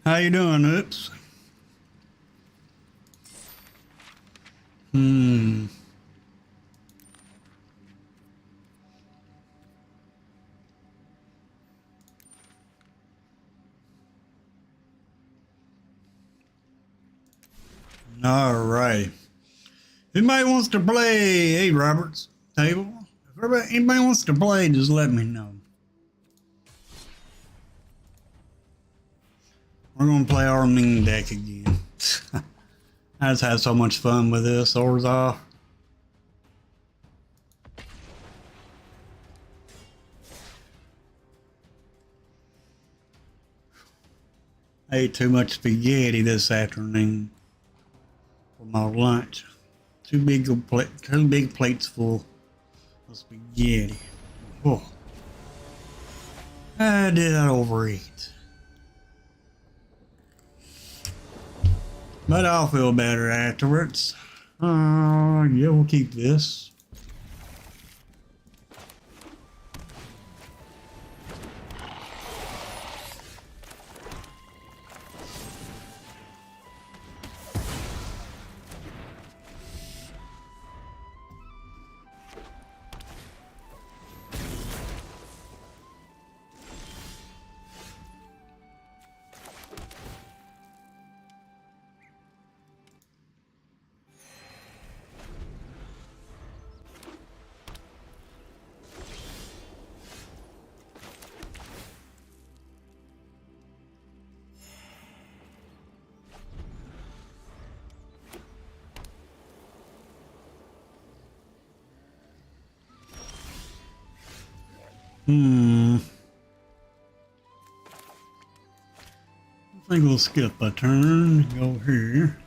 How you doing, Oops? All right. Anybody wants to play? Hey, Roberts table. If anybody wants to play, just let me know. We're gonna play our Ming deck again. I just had so much fun with this Orzhov. I ate too much spaghetti this afternoon for my lunch. Two big plates full. spaghetti. Oh, I did not overeat. But I'll feel better afterwards. Yeah, we'll keep this. I think we'll skip a turn, go here.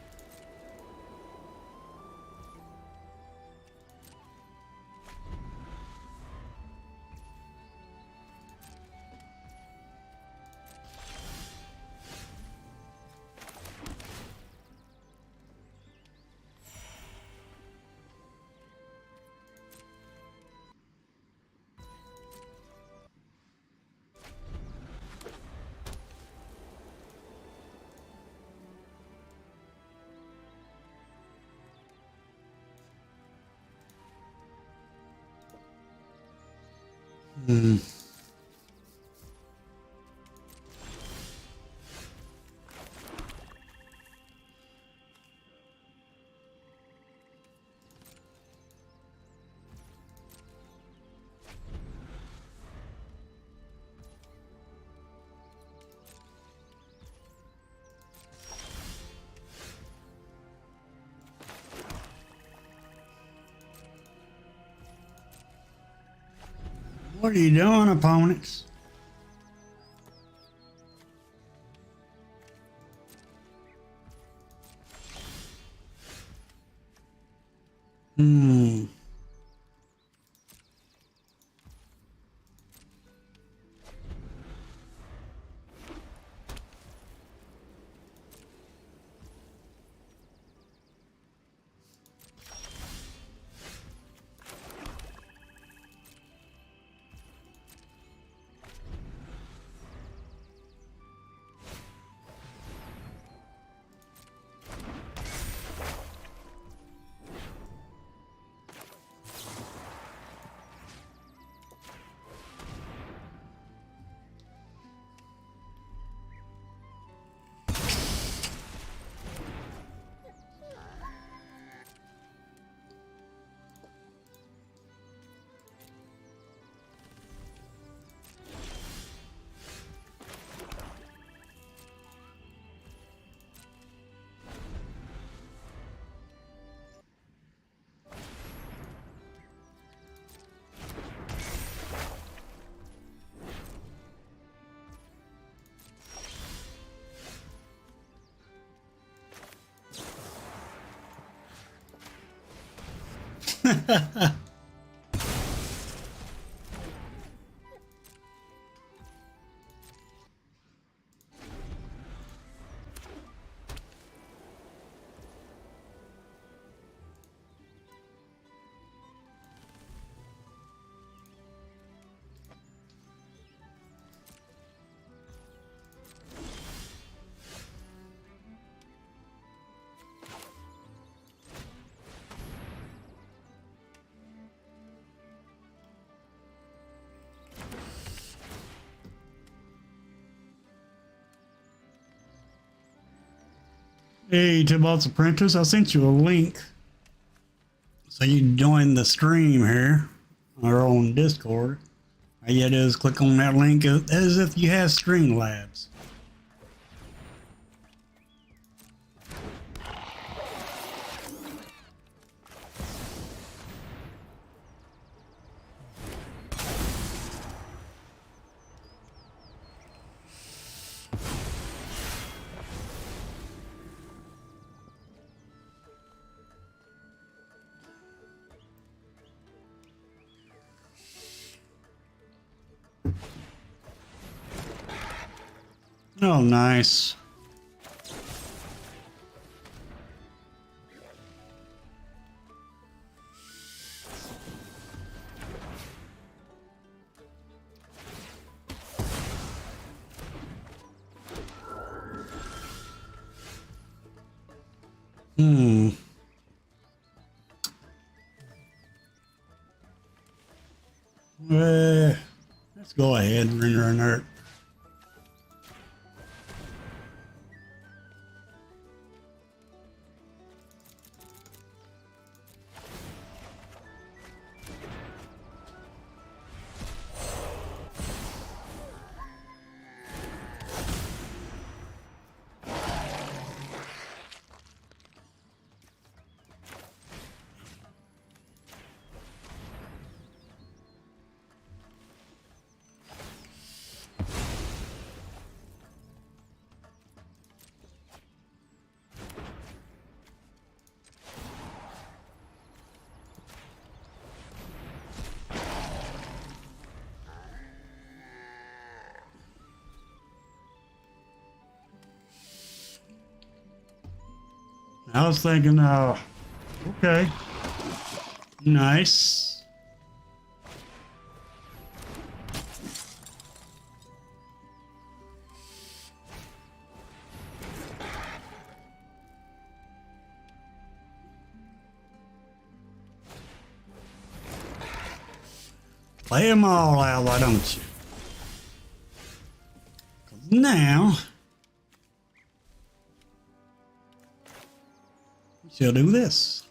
What are you doing, opponents? Hey, Tibalt's Apprentice, I sent you a link so you can join the stream here or on Discord. All you do is click on that link as if you have Streamlabs. Oh, nice. Hmm. Let's go ahead and render inert. I was thinking, okay, nice. Play them all out, why don't you? 'Cause now, she'll do this.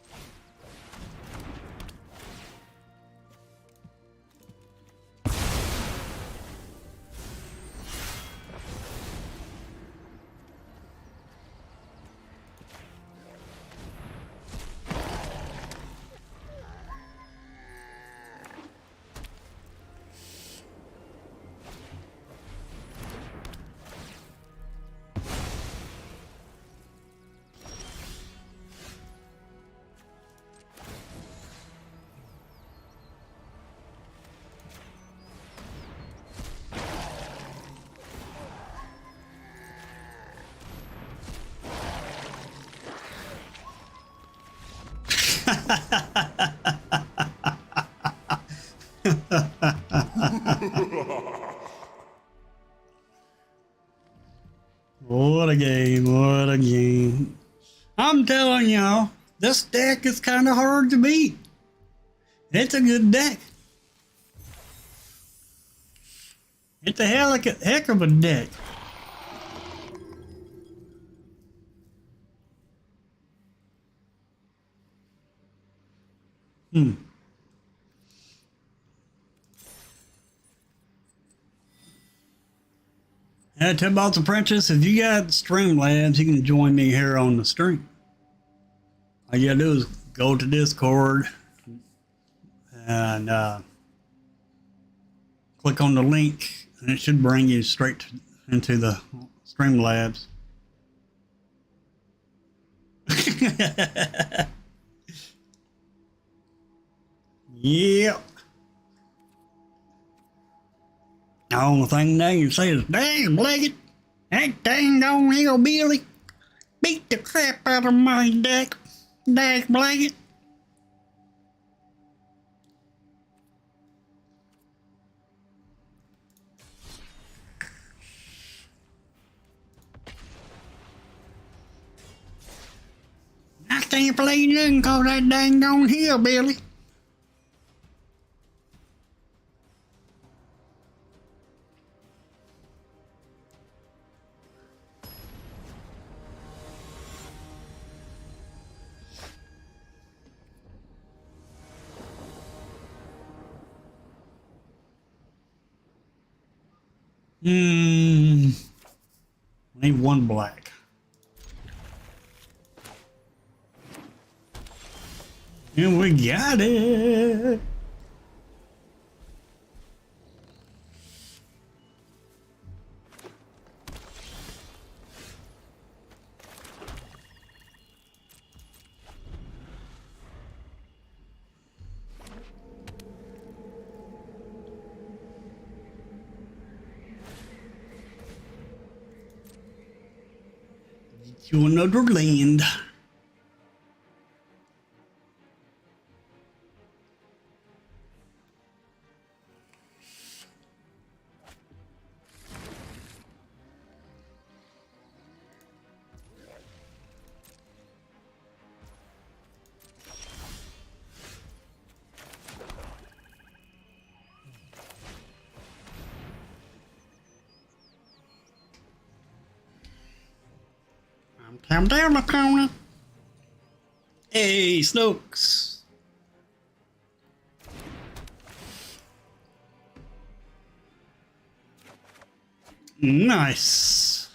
What a game, what a game. I'm telling y'all, this deck is kind of hard to beat. It's a good deck. It's a heck of a deck. And Tibot's Apprentice, if you got Streamlabs, you can join me here on the stream. All you gotta do is go to Discord and click on the link, and it should bring you straight into the Streamlabs. Yep. The only thing they can say is, dang, Blaggett, that dang on hillbilly beat the crap out of my deck. Dang, Blaggett. I can't play nothing cause that dang on hillbilly. I need one black. And we got it. to another land. I'm down the corner. Hey, Snooks. Nice.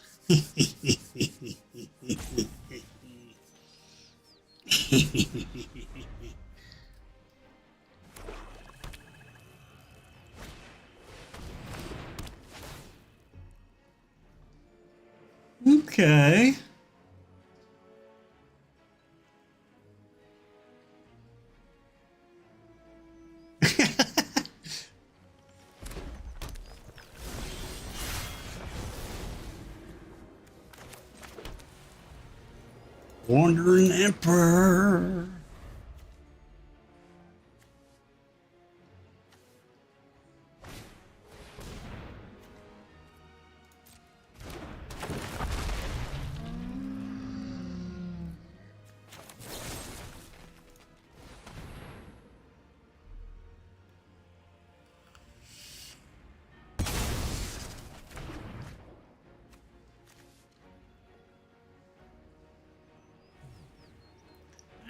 Okay. Wandering Emperor.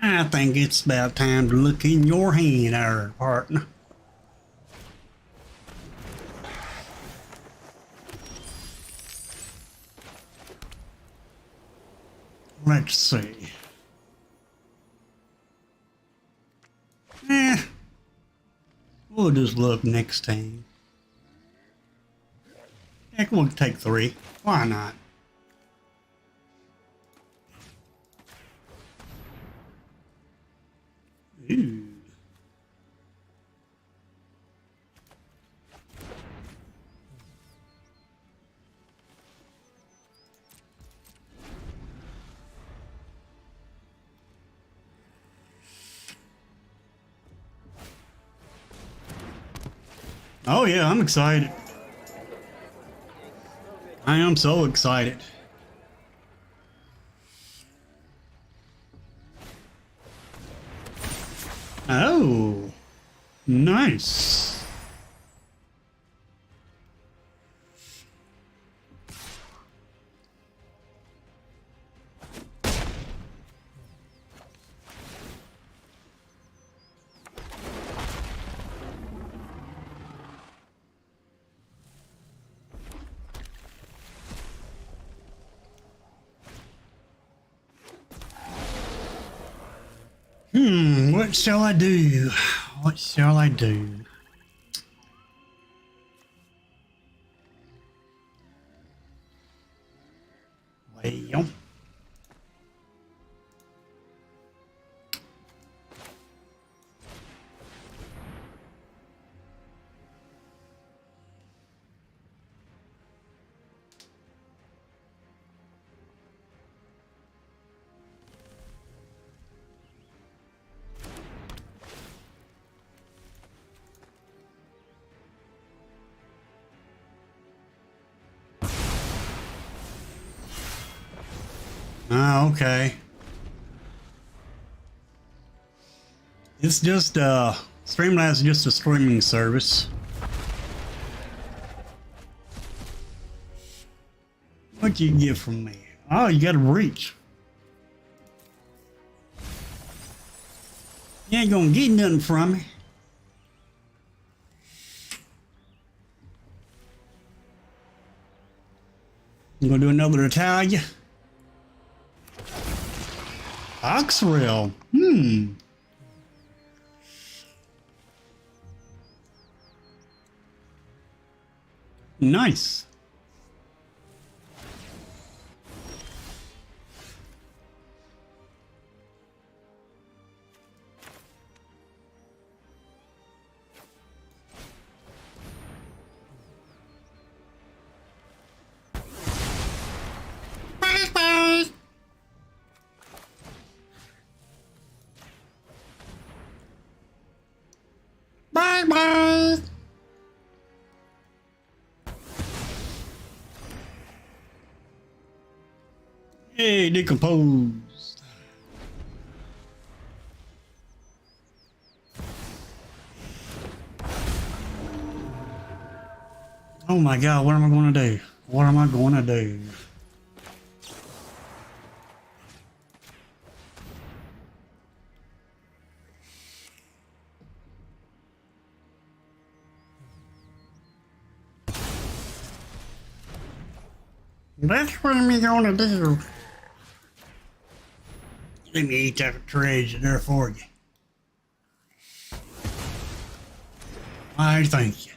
I think it's about time to look in your hand, our partner. Let's see. We'll just look next time. Heck, we'll take 3. Why not? Ooh. Oh yeah, I'm excited. I am so excited. Oh, nice. What shall I do? What shall I do? Well, okay. It's just Streamlabs is just a streaming service. What you get from me? Oh, you got a reach. You ain't gonna get nothing from me. You gonna do another Italia? Oxrail. Nice. Bye bye. Hey, decomposed. Oh my god, what am I going to do? What am I going to do? That's what I'm going to do. Let me eat that treasure there for you. I thank you.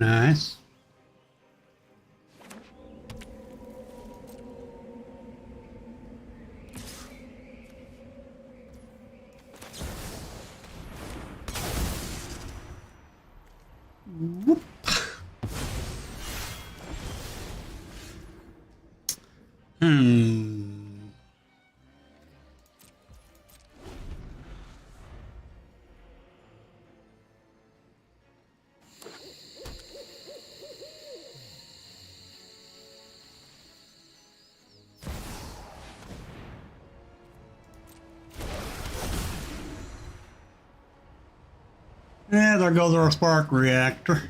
Nice. Whoop. Hmm. Yeah, there goes our spark reactor.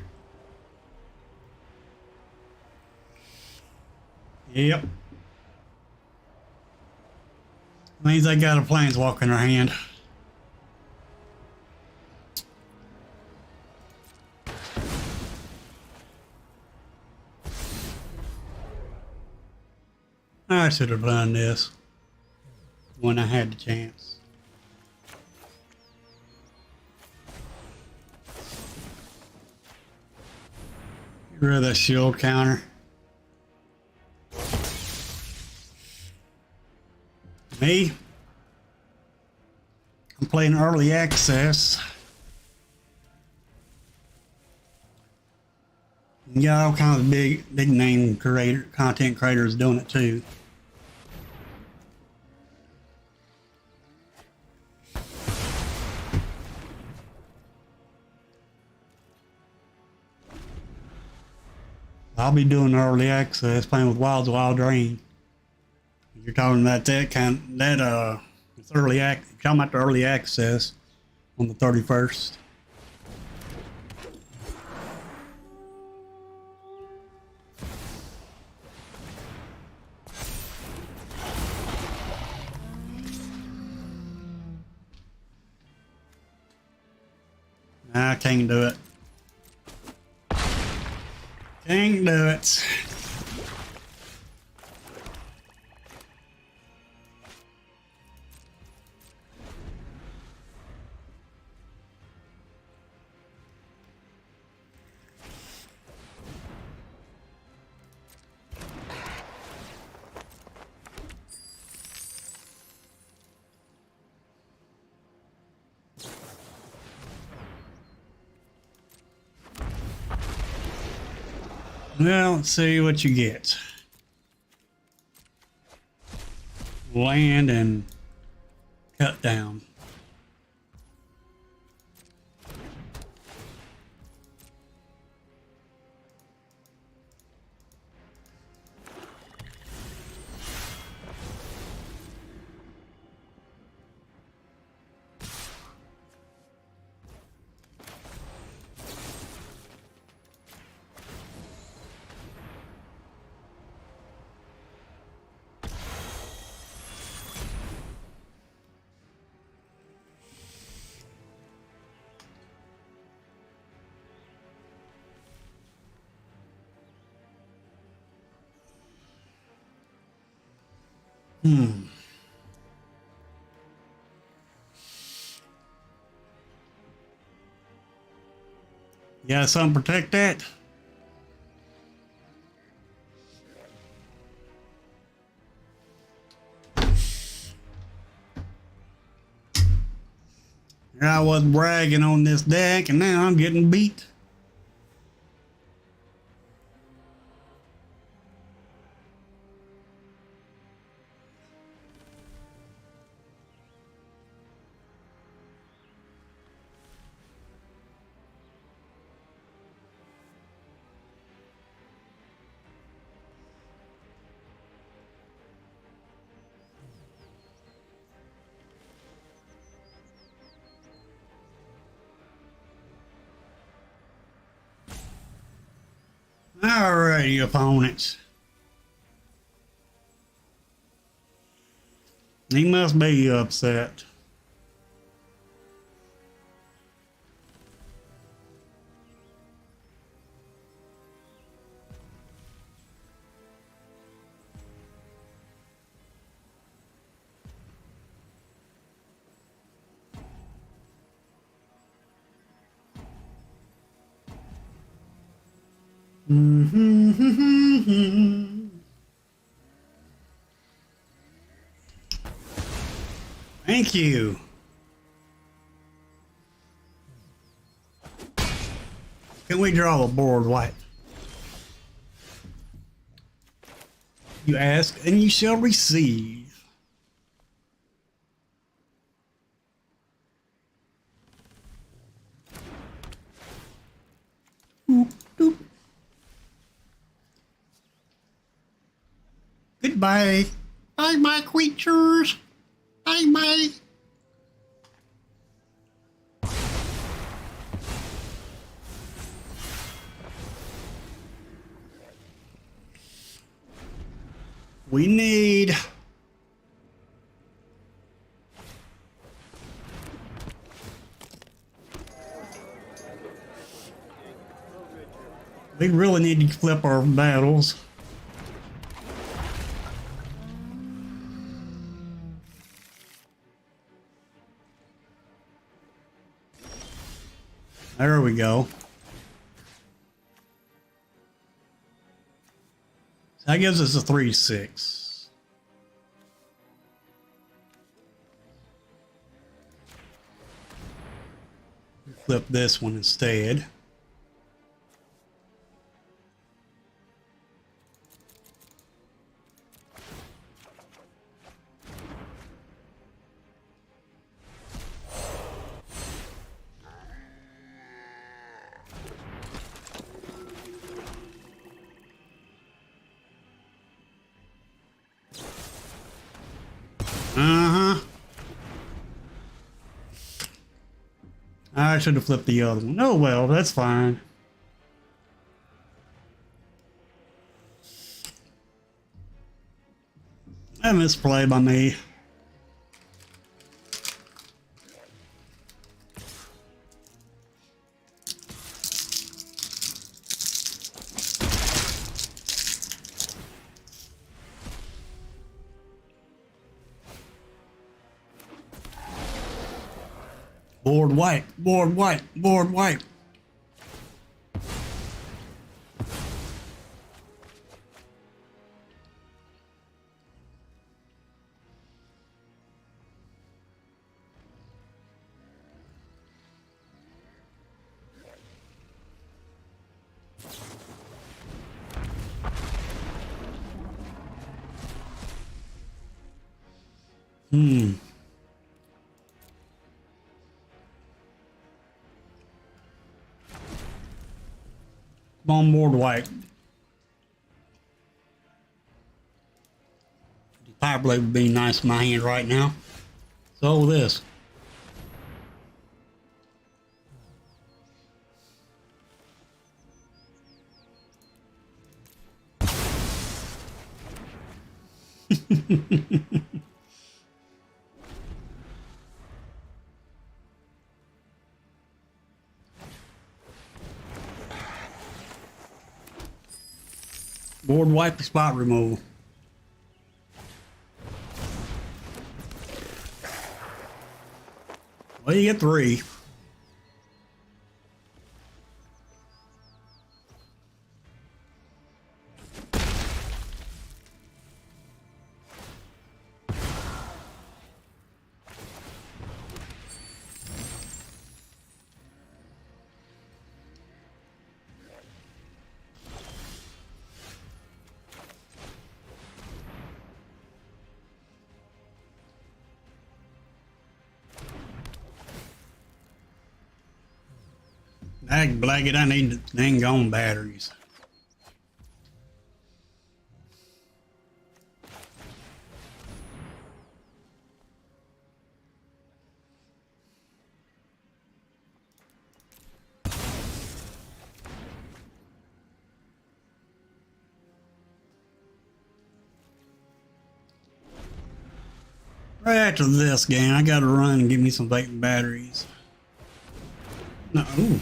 Yep. Means they got a planeswalker in their hand. I should have done this when I had the chance. Get rid of that shield counter. Me, I'm playing early access. You got all kinds of big name content creators doing it too. I'll be doing early access, playing with Wild's Wild Drain. You're talking about it's talking about the early access on the 31st. I can't do it. Can't do it. Well, let's see what you get. Land and cut down. Hmm. You got something to protect that? I was bragging on this deck, and now I'm getting beat. Alrighty, opponents. He must be upset. Thank you. Can we draw a board wipe? You ask, and you shall receive. Boop, boop. Goodbye. Bye, my creatures. Bye, bye. We need we really need to flip our battles. There we go. That gives us a 3/6. Flip this one instead. I should have flipped the other one. Oh well, that's fine. A misplay by me. Board wipe, board wipe, board wipe. Hmm. Come on, board wipe. Fire blade would be nice in my hand right now. So this. Board wipe, spot removal. Well, you get 3. Dag blagged, I need the dang gone batteries. Right after this game, I gotta run and get me some vapor batteries. No, ooh.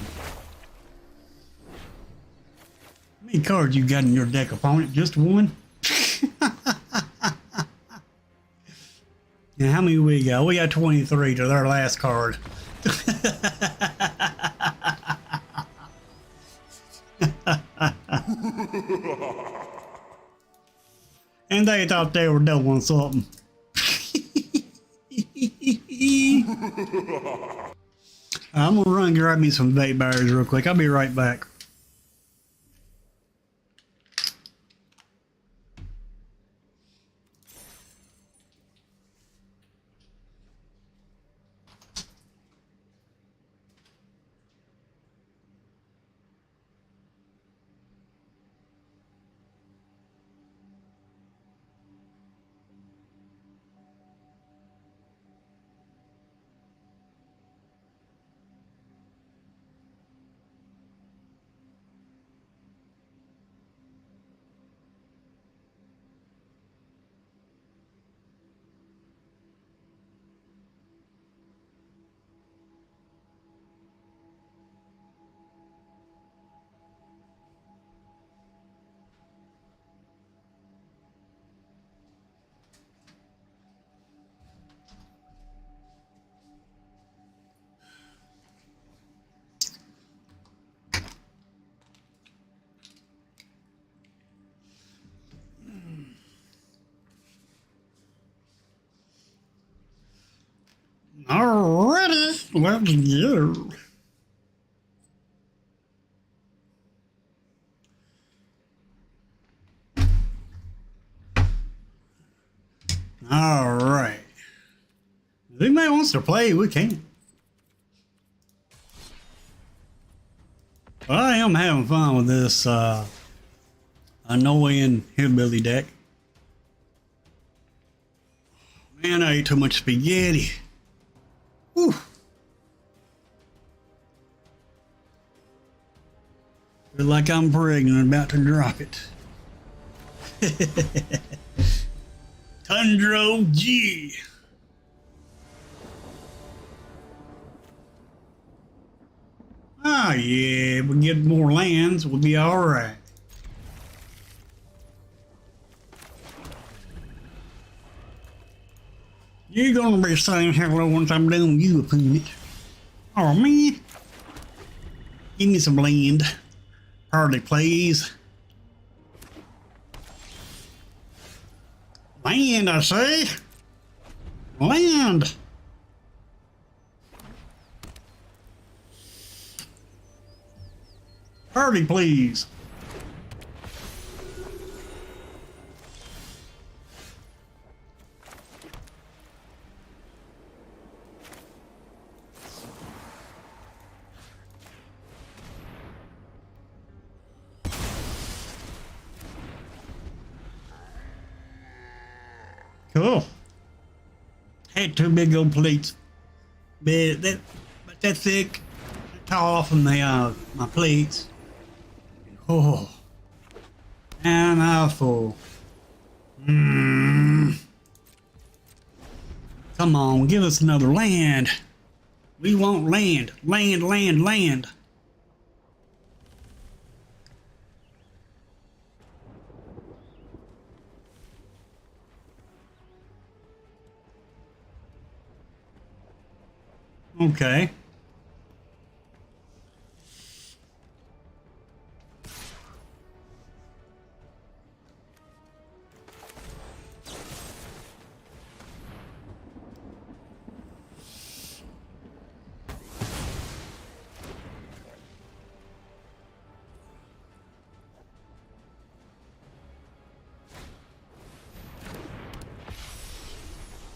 How many cards you got in your deck, opponent? Just one? And how many we got? We got 23 to their last card. And they thought they were doing something. I'm gonna run and grab me some vape batteries real quick. I'll be right back. Alrighty, let's go. Alright. If anybody wants to play, we can. Well, I am having fun with this annoying hillbilly deck. Man, I ate too much spaghetti. Whew. Feel like I'm pregnant and about to drop it. Tundra G. Oh yeah, we get more lands, we'll be alright. You're gonna be saying hello once I'm done with you, opponent. Oh man. Give me some land. Party, please. Land, I say. Land. Party, please. Cool. Had 2 big old plates. But that thick, tall from the my plates. Oh, and I'm full. Come on, give us another land. We want land, land, land, land. Okay.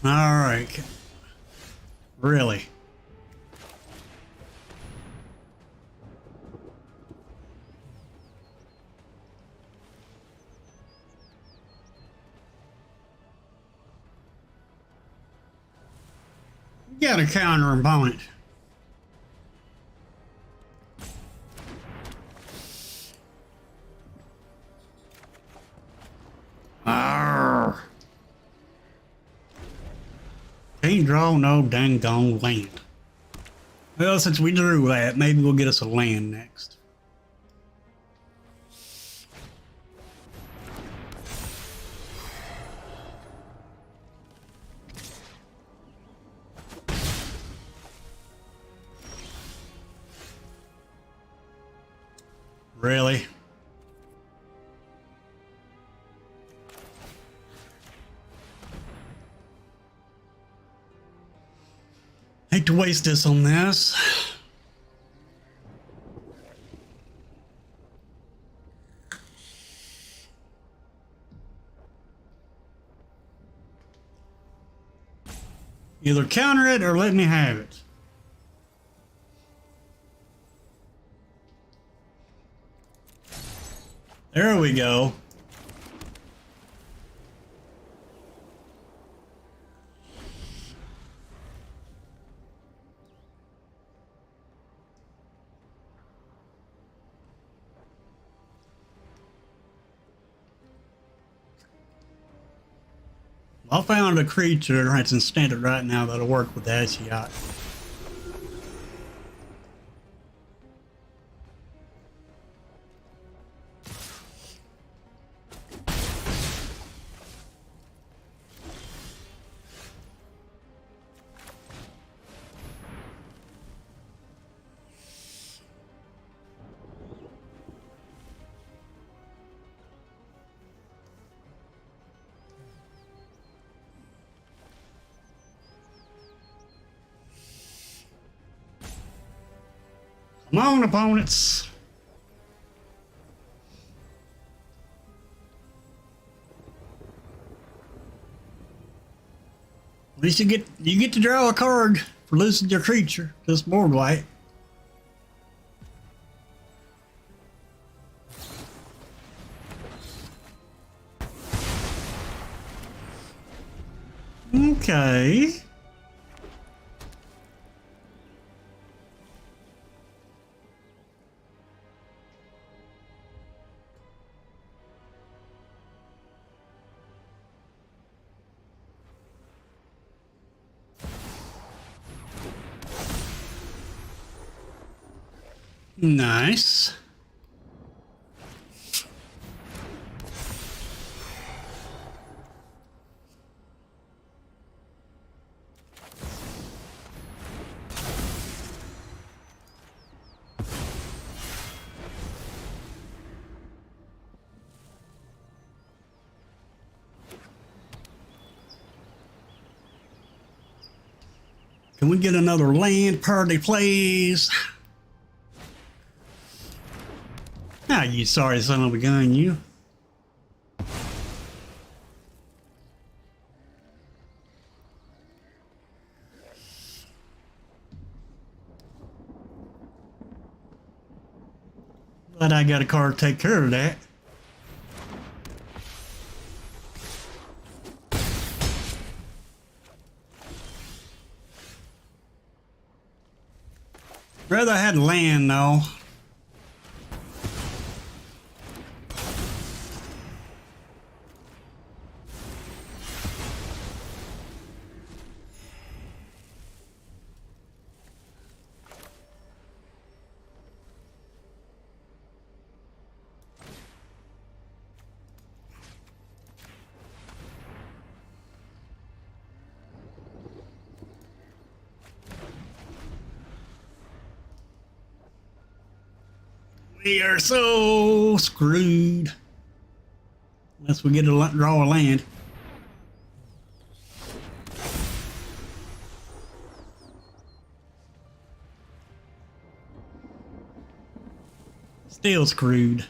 All right. Really? You got a counter opponent. Arrgh. Can't draw no dang gone land. Well, since we drew that, maybe we'll get us a land next. Really? Hate to waste this on this. Either counter it or let me have it. There we go. I found a creature that's in standard right now that'll work with the Ashiok. Come on, opponents. At least you get to draw a card for losing your creature. Just board wipe. Okay. Nice. Can we get another land party, please? Ah, you sorry son of a gun, you. But I got a card to take care of that. Rather I had land though. We are so screwed. Unless we get a draw a land. Still screwed.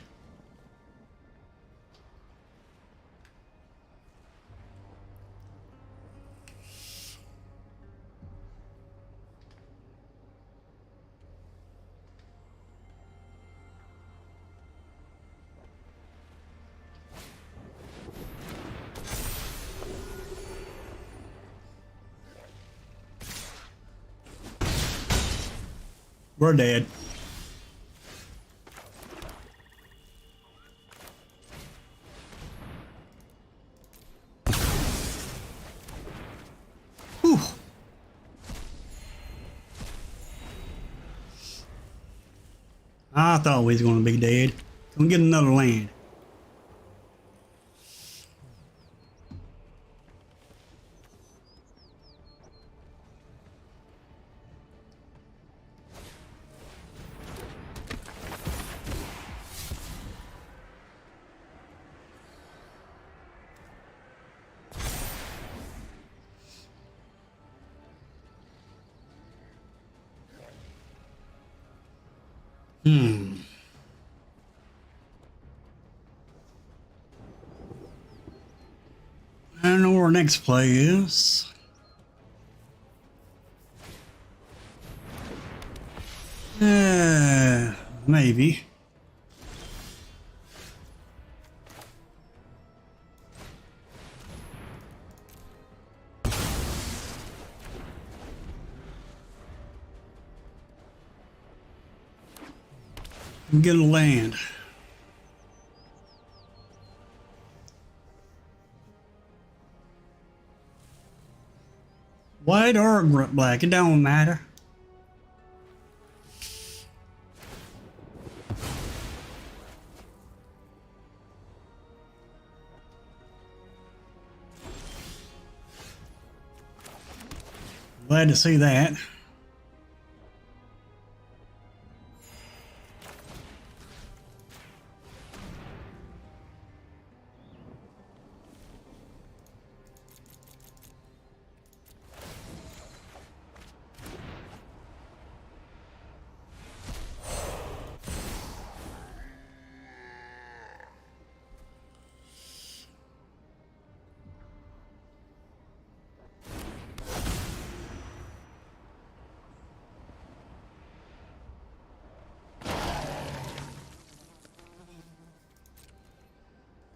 We're dead. Whew. I thought we was going to be dead. Can we get another land? I don't know where our next play is. Maybe. Get a land. White or black, it don't matter. Glad to see that.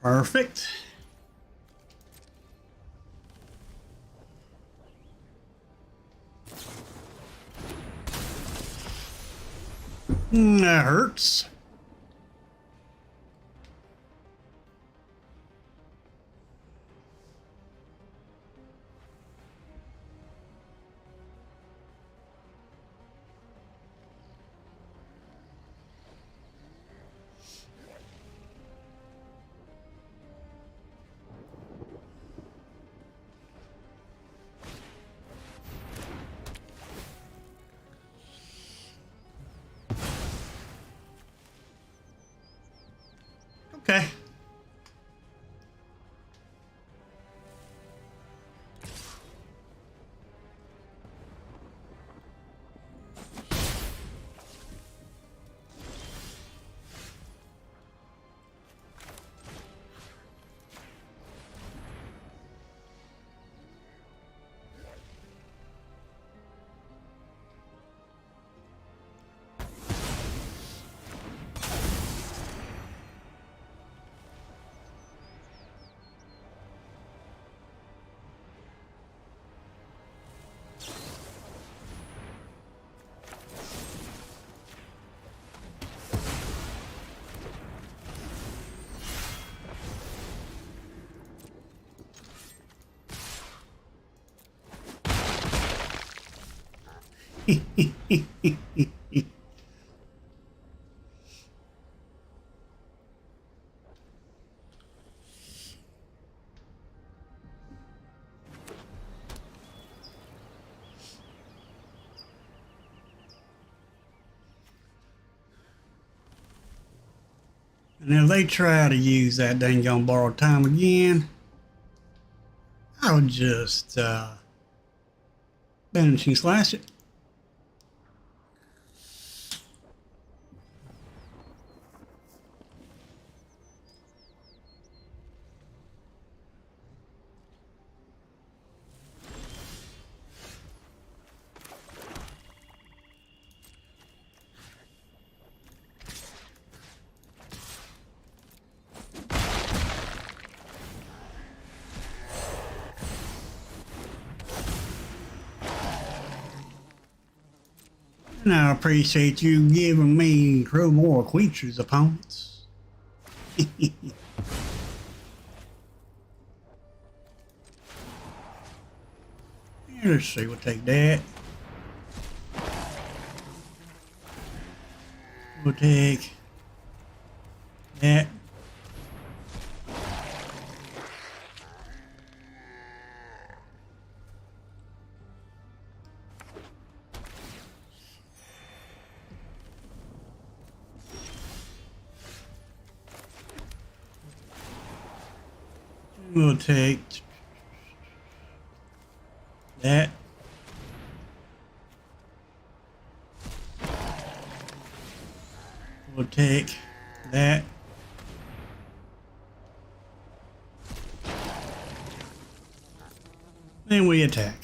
Perfect. That hurts. Okay. And if they try to use that dang on borrowed time again, I'll just banishing slash it. And I appreciate you giving me 2 more creatures opponents. Let's see, we'll take that. We'll take that. We'll take that. We'll take that. Then we attack.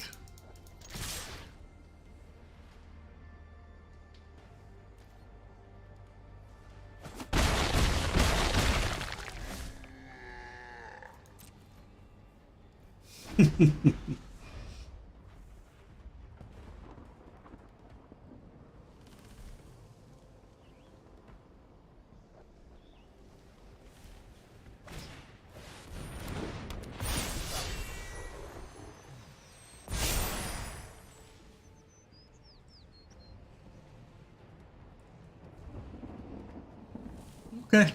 Okay.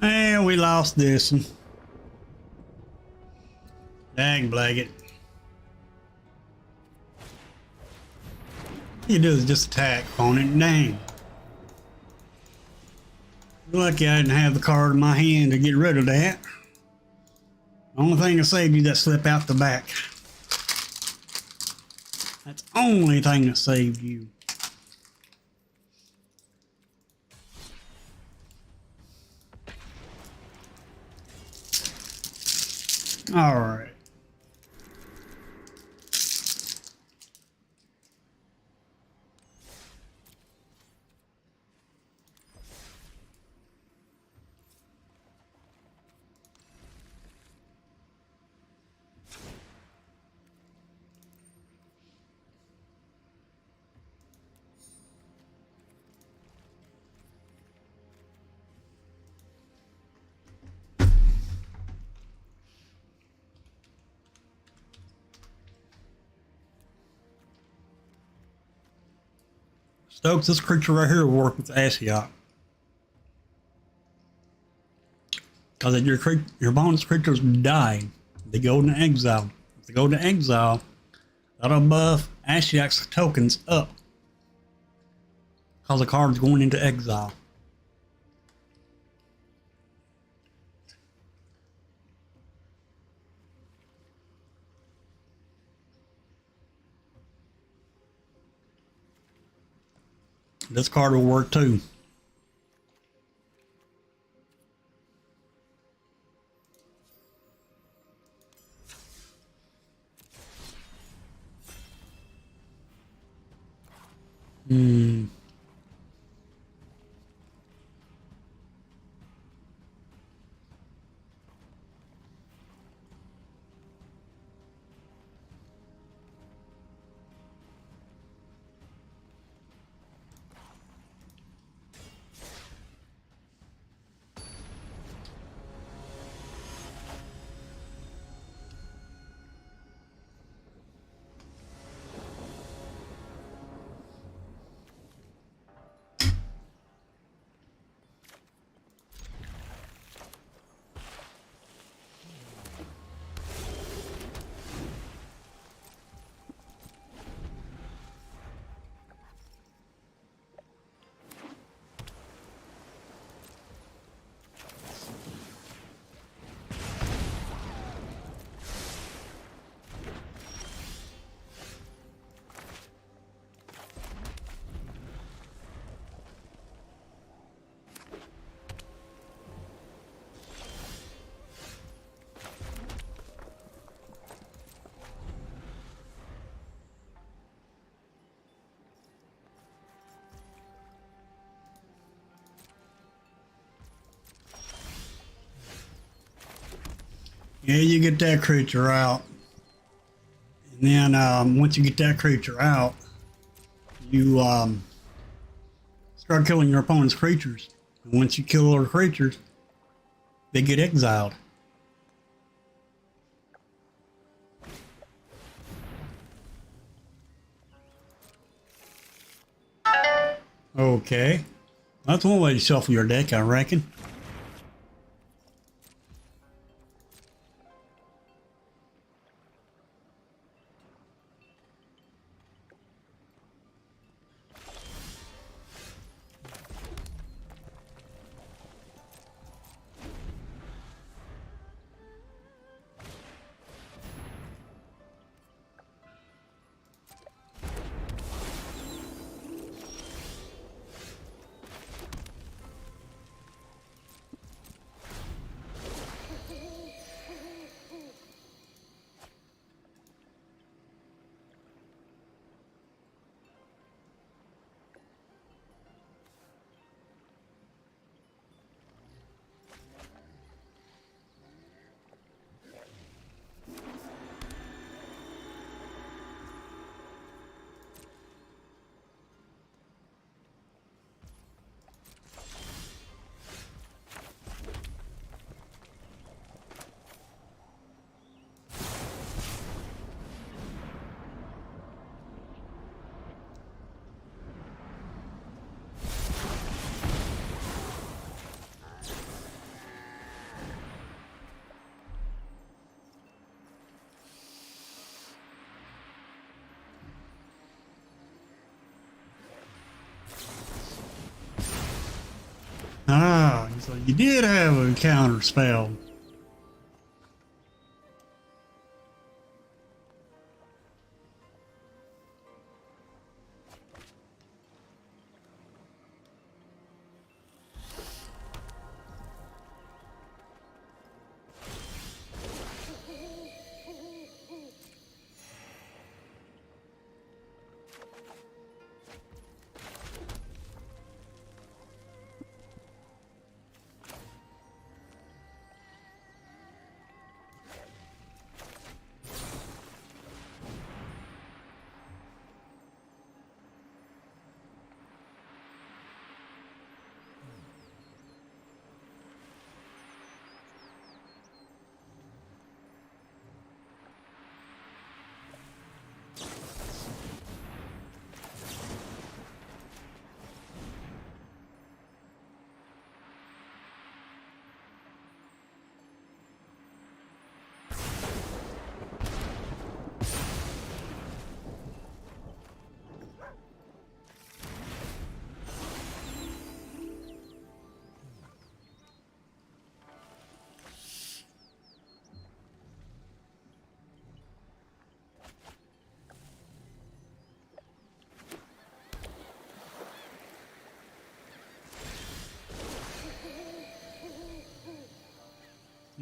And we lost this one. Dang blanket. You do is just attack on it. Dang. Lucky I didn't have the card in my hand to get rid of that. The only thing that saved you that slip out the back. That's the only thing that saved you. All right. Stokes, this creature right here will work with Ashiok. Because if your bonus creatures die, they go into exile. If they go into exile, that'll buff Ashiok's tokens up. Because the card's going into exile. This card will work too. Hmm. Yeah, you get that creature out. And then once you get that creature out, you start killing your opponent's creatures. And once you kill their creatures, they get exiled. Okay. That's one way to shuffle your deck, I reckon. Ah, so you did have a counter spell.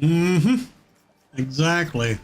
Mm-hmm. Exactly.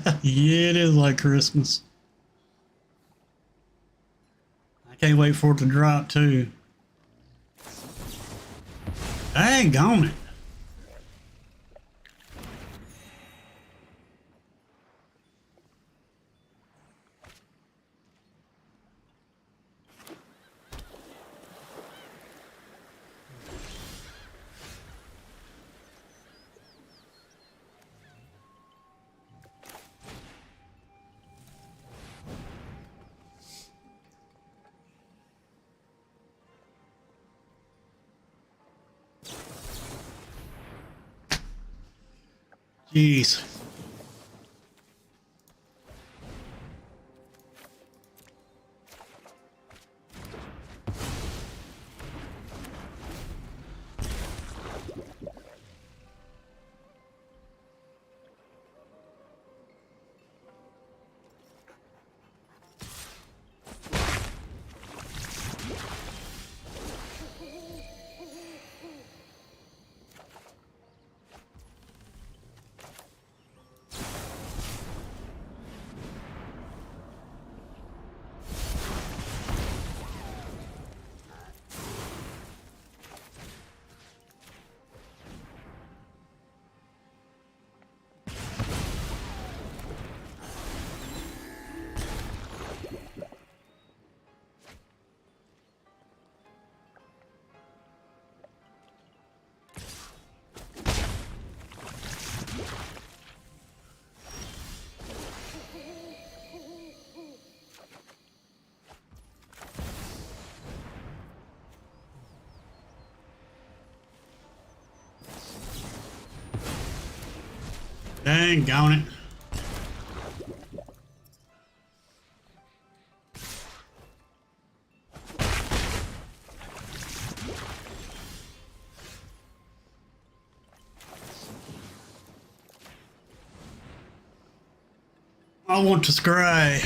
Yeah, it is like Christmas. I can't wait for it to drop too. Dang on it. Jeez. Dang on it. I want to scry.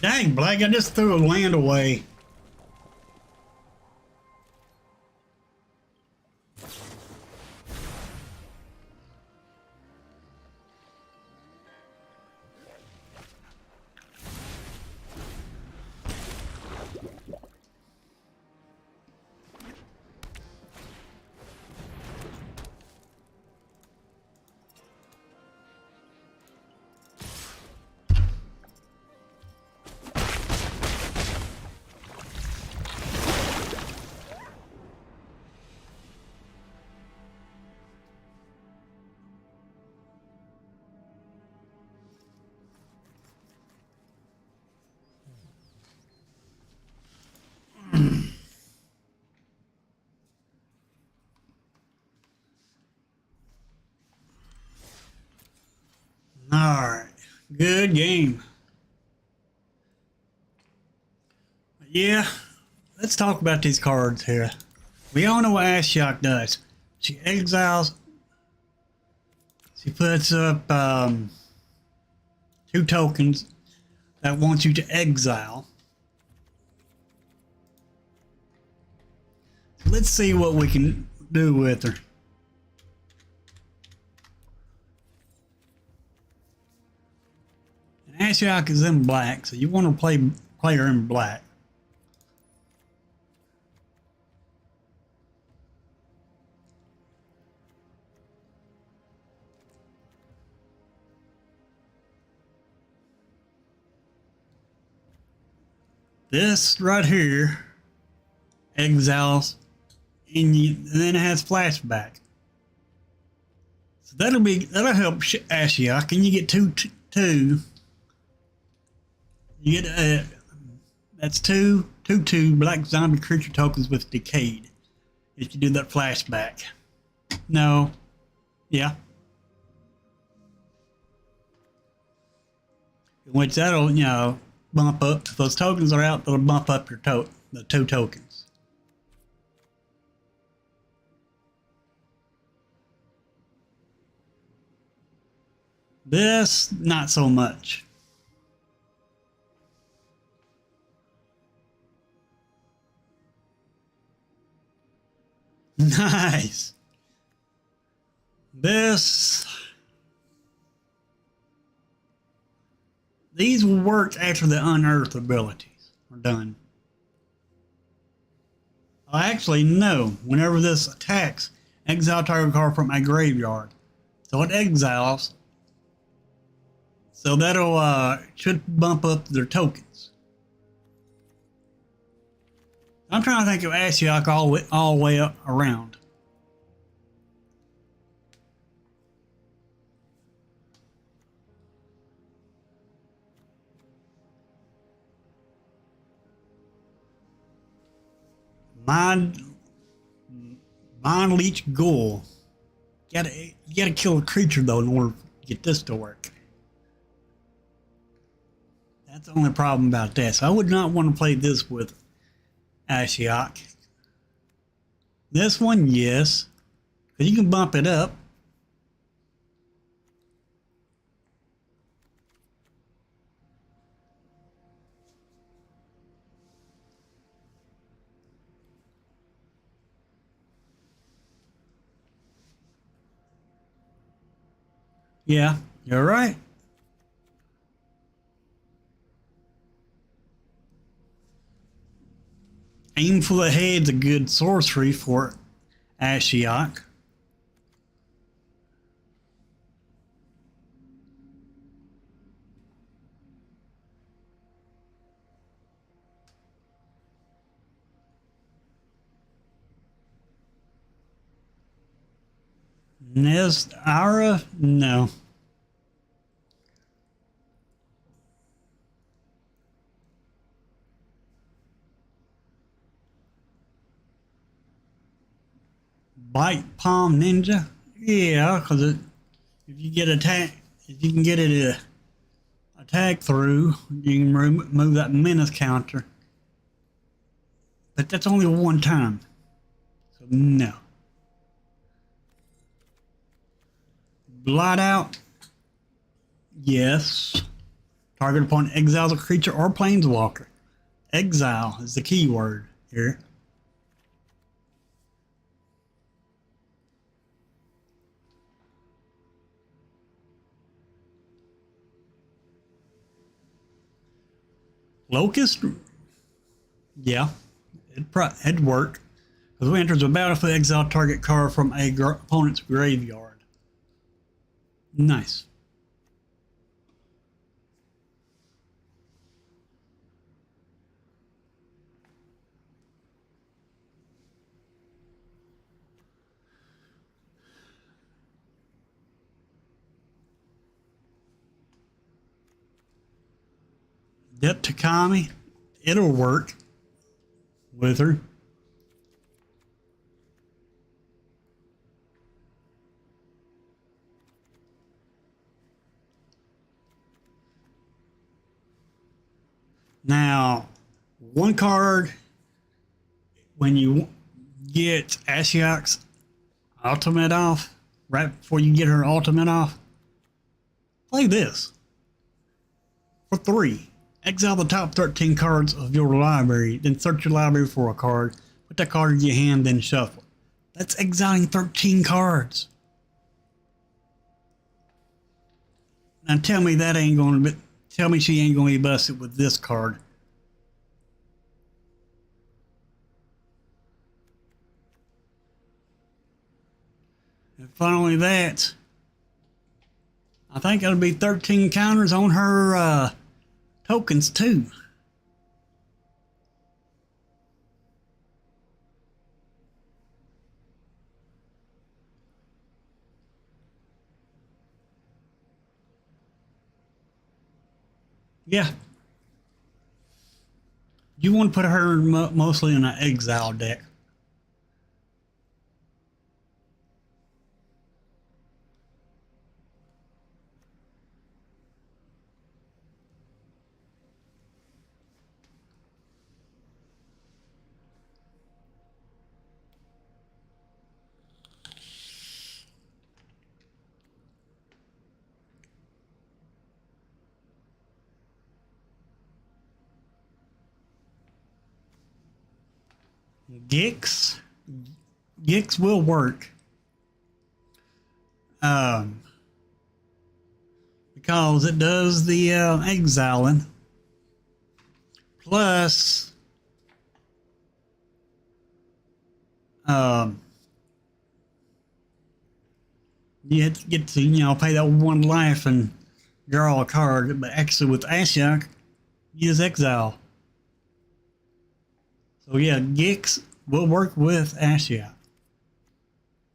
Dang, Blake, I just threw a land away. All right, good game. Yeah, let's talk about these cards here. We all know what Ashiok does. She exiles. She puts up 2 tokens that want you to exile. Let's see what we can do with her. And Ashiok is in black, so you want to play her in black. This right here exiles, and then it has flashback. So that'll help Ashiok, and you get two. You get that's two black zombie creature tokens with Decayed. If you do that flashback. No, yeah. Which that'll bump up. If those tokens are out, they'll bump up your the 2 tokens. This, not so much. Nice. These will work after the unearth abilities are done. Actually, no. Whenever this attacks, exile target card from a graveyard. So it exiles. So that'll should bump up their tokens. I'm trying to think of Ashiok all the way up around. Mind Leech Ghoul. You gotta kill a creature though in order to get this to work. That's the only problem about that. So I would not want to play this with Ashiok. This one, yes. Because you can bump it up. Yeah, you're right. Aim for the Head's a good sorcery for Ashiok. Nest Ara? No. Bite Palm Ninja? Yeah, because if you get attack, if you can get it to attack through, you can remove that menace counter. But that's only one time. So no. Blot Out? Yes. Target upon exiles a creature or planeswalker. Exile is the key word here. Locust? Yeah, it'd work. Because when enters the battlefield, exile target card from a opponent's graveyard. Nice. Yep, Takami. It'll work with her. Now, one card, when you get Ashiok's ultimate off, right before you get her ultimate off, play this. For 3, exile the top 13 cards of your library, then search your library for a card, put that card in your hand, then shuffle. That's exiling 13 cards. Now tell me that ain't gonna be, tell me she ain't gonna be busted with this card. And finally that, I think it'll be 13 counters on her tokens too. Yeah. You want to put her mostly in an exile deck. Gix. Gix will work. Because it does the exiling. Plus, you have to get to, pay that one life and draw a card. But actually with Ashiok, you just exile. So yeah, Gix will work with Ashiok.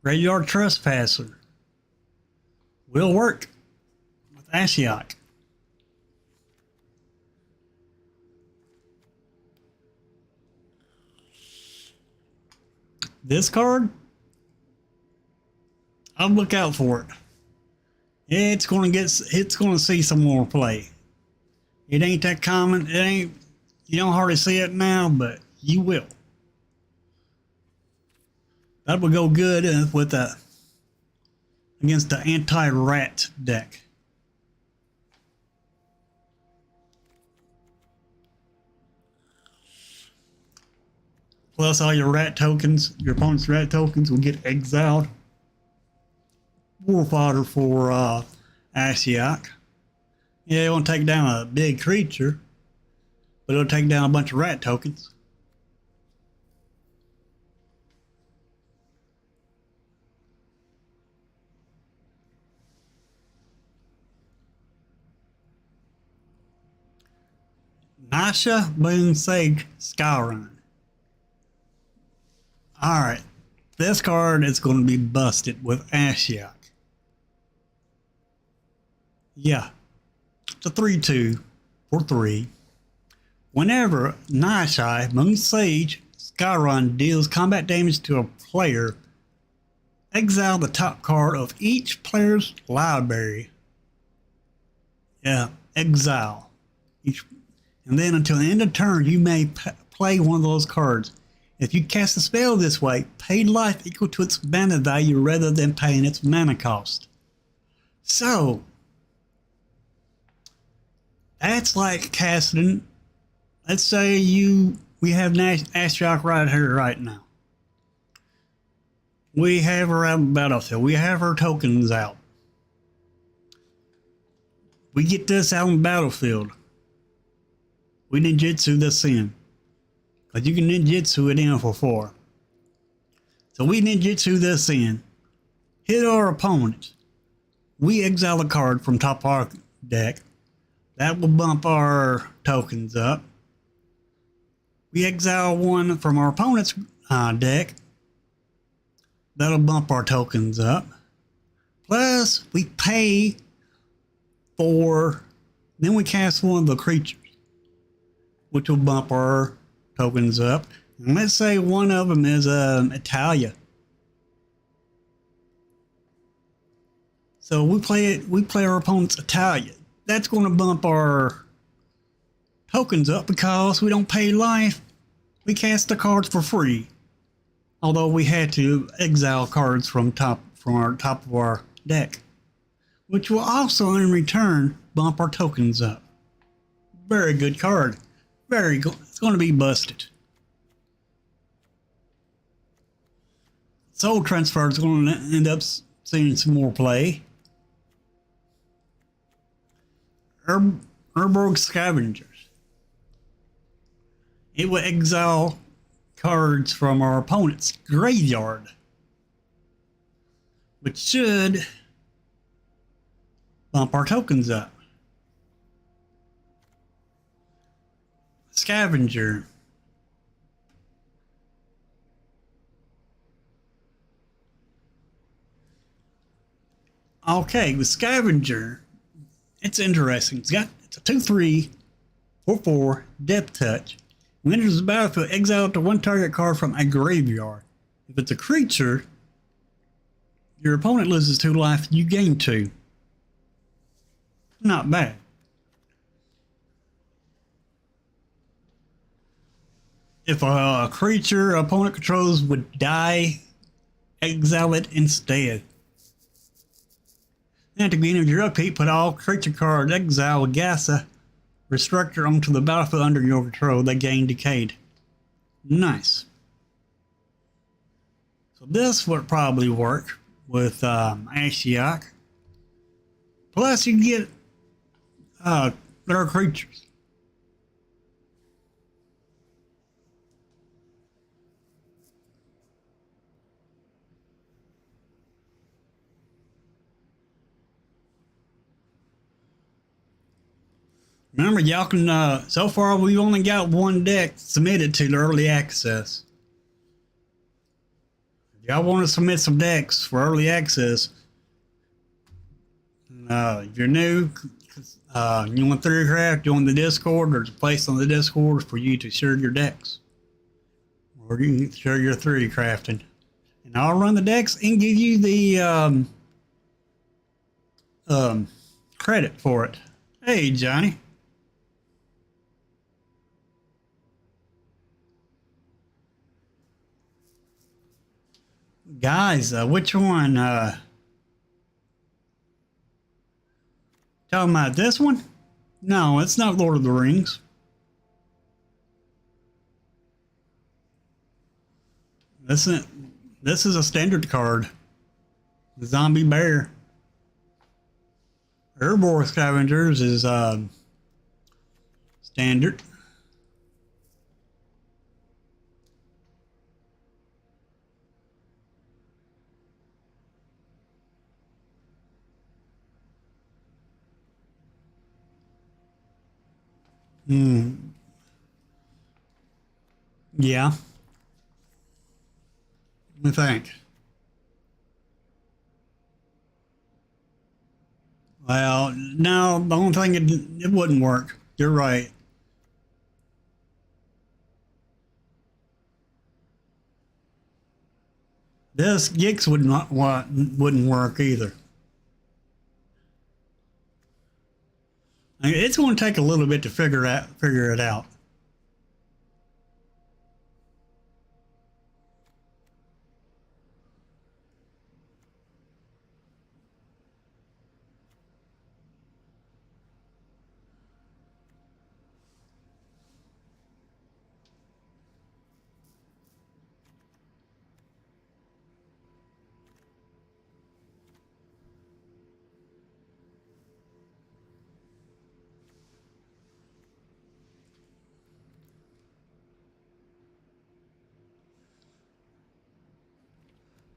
Graveyard Trespasser will work with Ashiok. This card, I'll look out for it. It's gonna see some more play. It ain't that common. You don't hardly see it now, but you will. That would go good with against the anti-rat deck. Plus all your rat tokens, your opponent's rat tokens will get exiled. War fodder for Ashiok. Yeah, it won't take down a big creature, but it'll take down a bunch of rat tokens. Nasha Boonsage Skyrun. Alright, this card is going to be busted with Ashiok. Yeah, it's a 3/2 for 3. Whenever Nashai Moonsage Skyrun deals combat damage to a player, exile the top card of each player's library. Yeah, exile. And then until the end of turn, you may play one of those cards. If you cast a spell this way, pay life equal to its mana value rather than paying its mana cost. So, that's like casting. Let's say we have Ashiok right here, right now. We have her out on the battlefield. We have her tokens out. We get this out on the battlefield. We ninjutsu this in. Because you can ninjutsu it in for 4. So we ninjutsu this in. Hit our opponent. We exile a card from top of our deck. That will bump our tokens up. We exile one from our opponent's deck. That'll bump our tokens up. Plus, we pay for... Then we cast one of the creatures, which will bump our tokens up. And let's say one of them is Italia. So we play our opponent's Italia. That's going to bump our tokens up because we don't pay life. We cast the cards for free. Although we had to exile cards from our top of our deck, which will also in return bump our tokens up. Very good card. Very good. It's going to be busted. Soul Transfer is going to end up seeing some more play. Urborg Scavengers. It will exile cards from our opponent's graveyard, which should bump our tokens up. Scavenger. Okay, with Scavenger, it's interesting. It's a 2/3, 4/4 depth touch. When it enters the battlefield, exile up to one target card from a graveyard. If it's a creature, your opponent loses 2 life, you gain 2. Not bad. If a creature opponent controls would die, exile it instead. Then at the beginning of your upkeep, put all creature cards exile Gasa Restructure onto the battlefield under your control. They gain decayed. Nice. So this would probably work with Ashiok. Plus, you get rare creatures. Remember, y'all can. So far, we've only got one deck submitted to the early access. If y'all want to submit some decks for early access, if you're new, you want Theorycraft, join the Discord. There's a place on the Discord for you to share your decks, or you can share your theory crafting, and I'll run the decks and give you the credit for it. Hey, Johnny. Guys, which one? Talking about this one? No, it's not Lord of the Rings. This is a standard card. The Zombie Bear. Herbivore Scavengers is standard. Yeah. Let me think. Well, no, the only thing it wouldn't work. You're right. This Gix wouldn't work either. I mean, it's going to take a little bit to figure it out.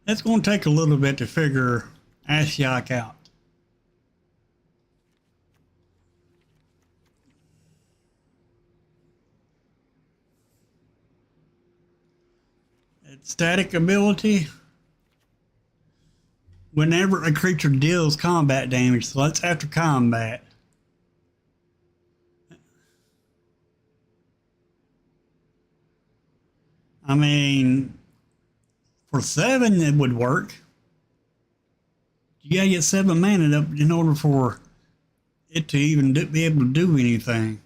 It's going to take a little bit to figure Ashiok out. Its static ability. Whenever a creature deals combat damage, so that's after combat. I mean, for 7 it would work. You gotta get 7 mana up in order for it to even be able to do anything.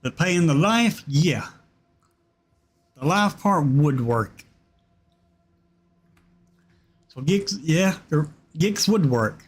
But paying the life, yeah. The life part would work. So Gix, yeah, Gix would work.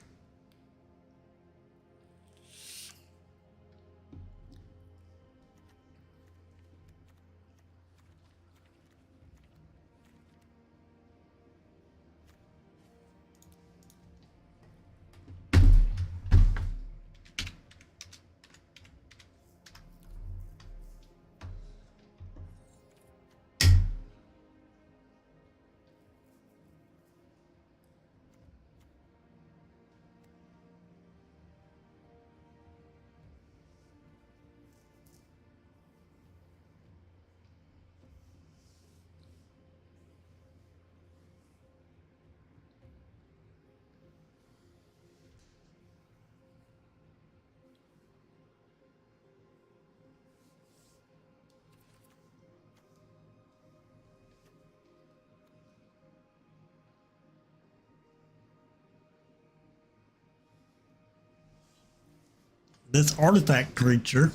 This artifact creature,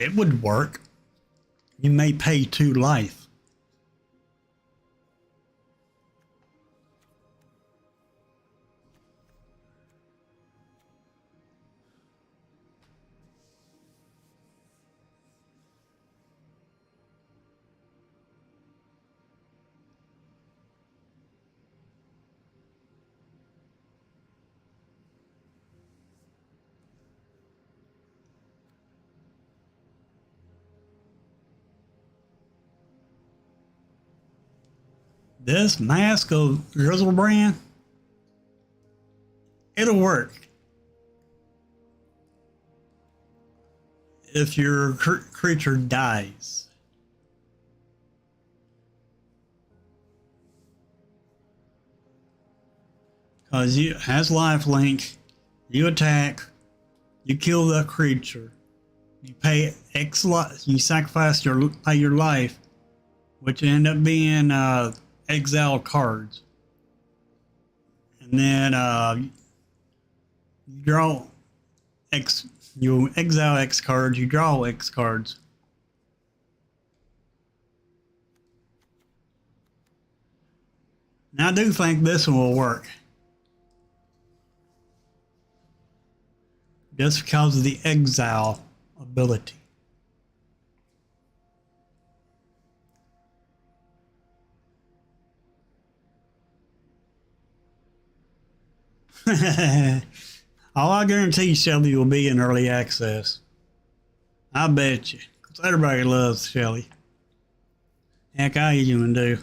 it would work. You may pay 2 life. This mask of Griselbrand, it'll work if your creature dies. Because you has lifelink, you attack, you kill the creature, you pay you sacrifice pay your life, which end up being exile cards, and then you draw you exile X cards, you draw X cards. Now I do think this one will work. Just because of the exile ability. All I guarantee Shelly will be in early access. I bet you. Because everybody loves Shelly. Heck, I even do.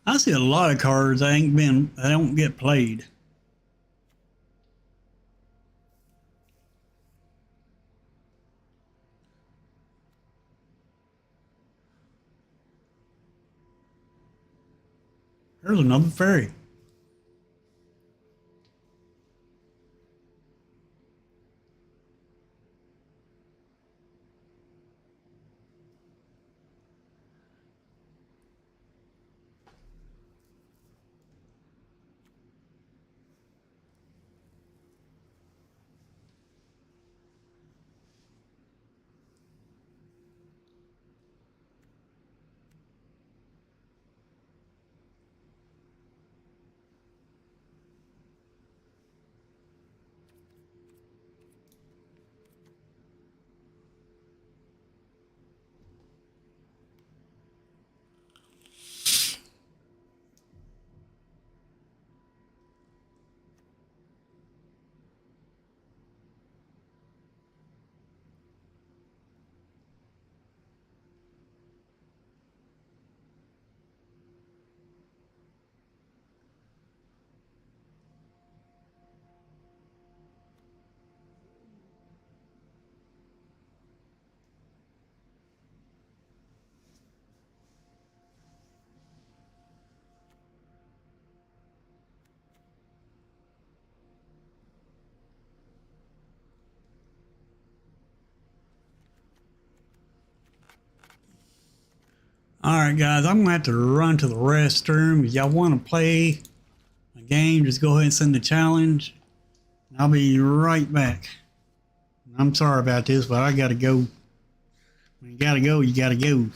I see a lot of cards that don't get played. There's another fairy. All right, guys, I'm gonna have to run to the restroom. If y'all want to play a game, just go ahead and send the challenge. I'll be right back. I'm sorry about this, but I gotta go. When you gotta go, you gotta go.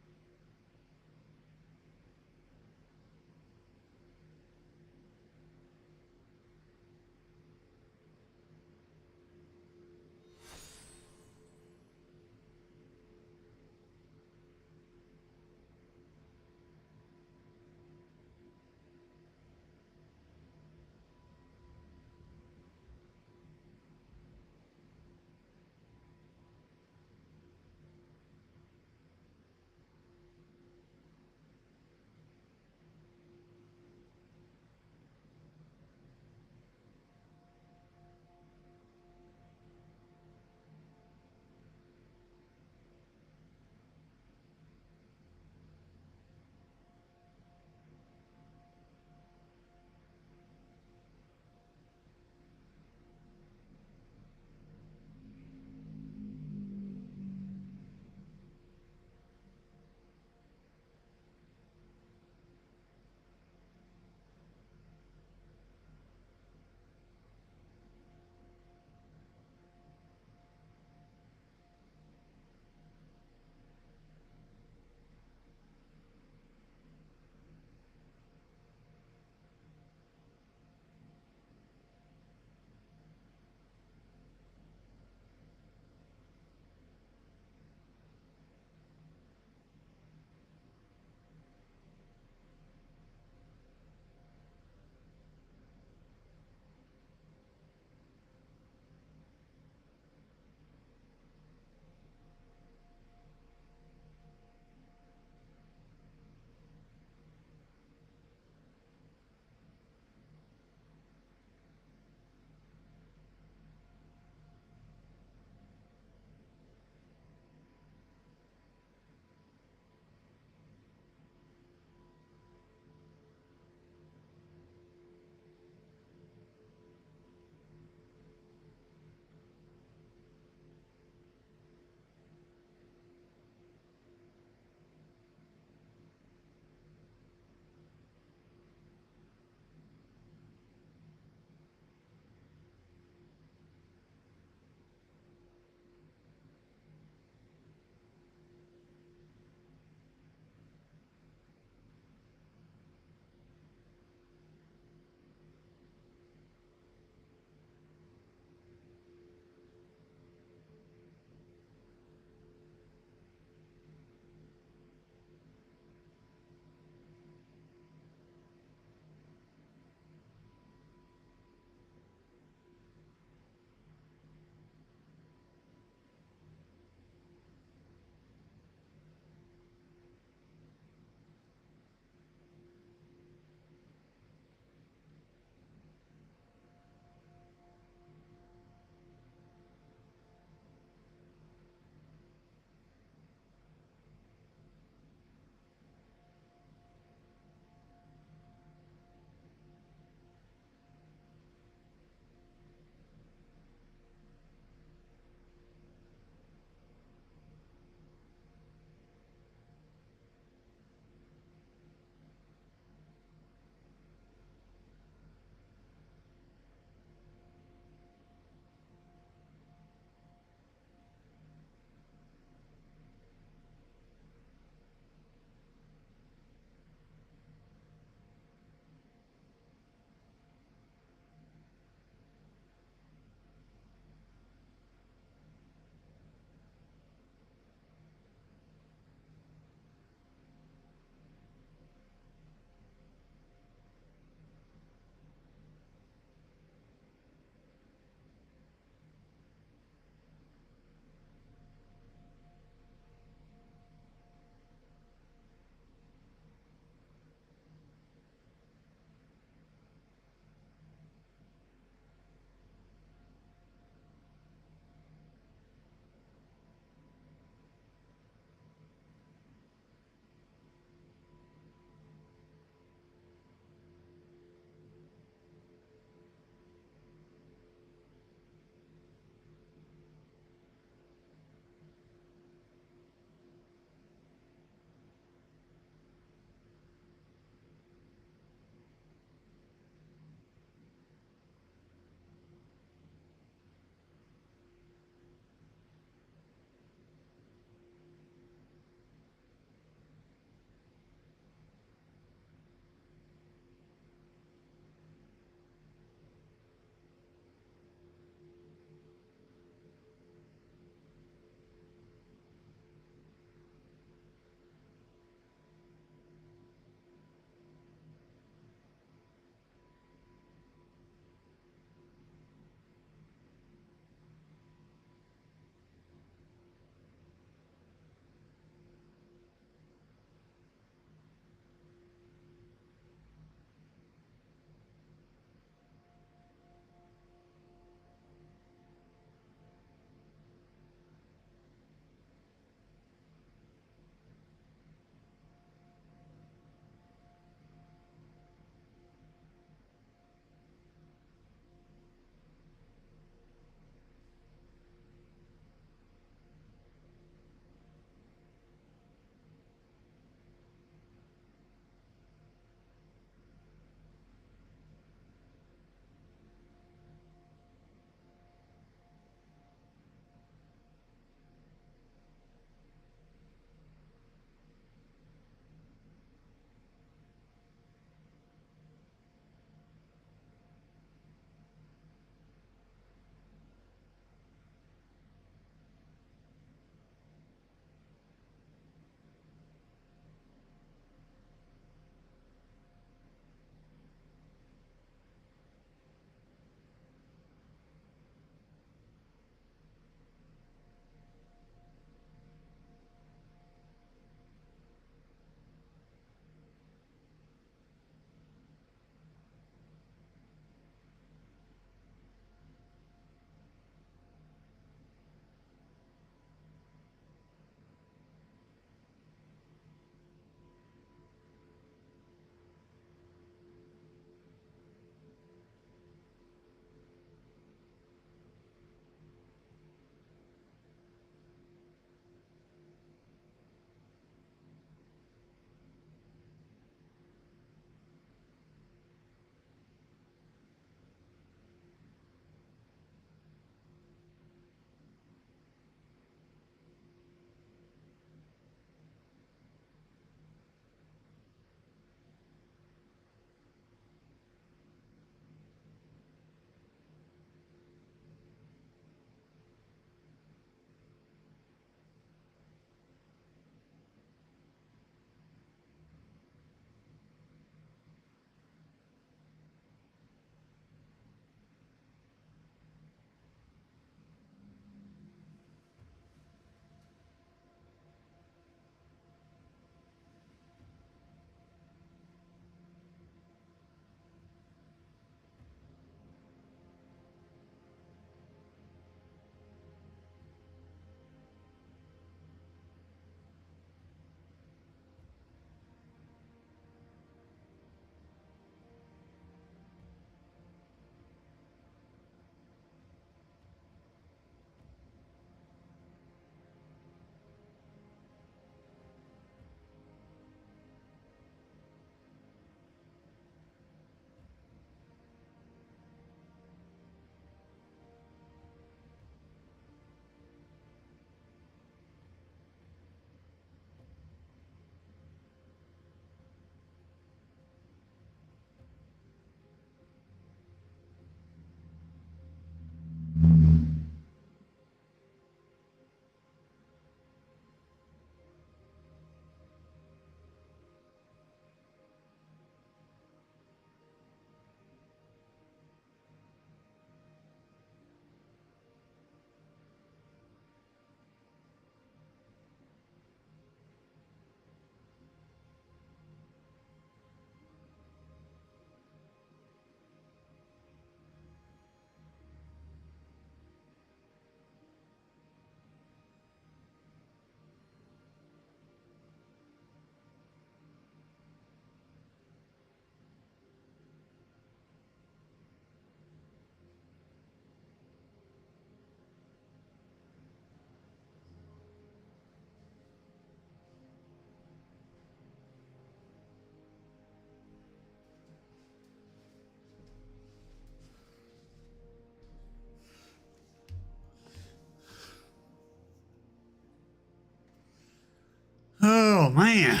man.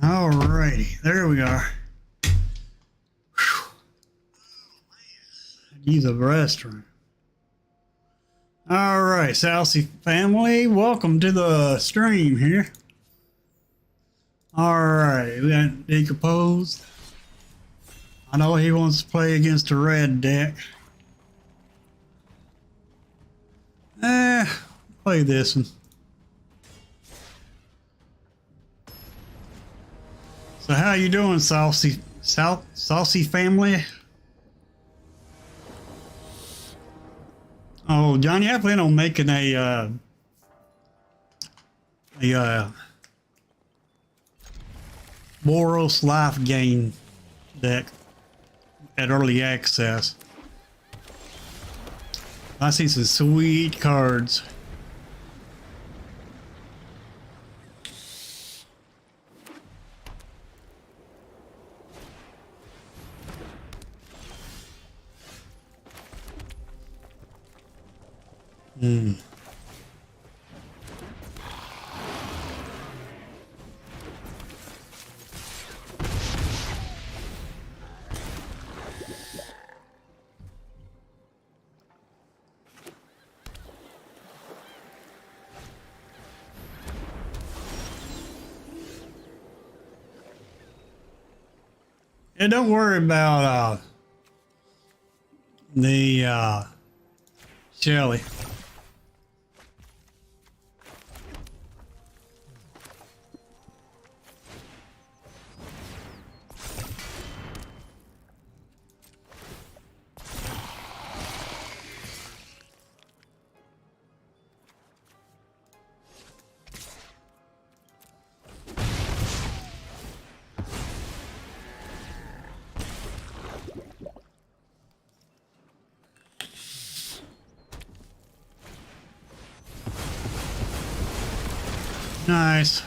Alrighty, there we are. Use a restroom. Alright, Southsea family, welcome to the stream here. Alright, we got Decomposed. I know he wants to play against the red deck. Play this one. So how you doing, Saucy family? Oh, Johnny, I plan on making a Boros life gain deck at early access. I see some sweet cards. And don't worry about the Shelly. Nice.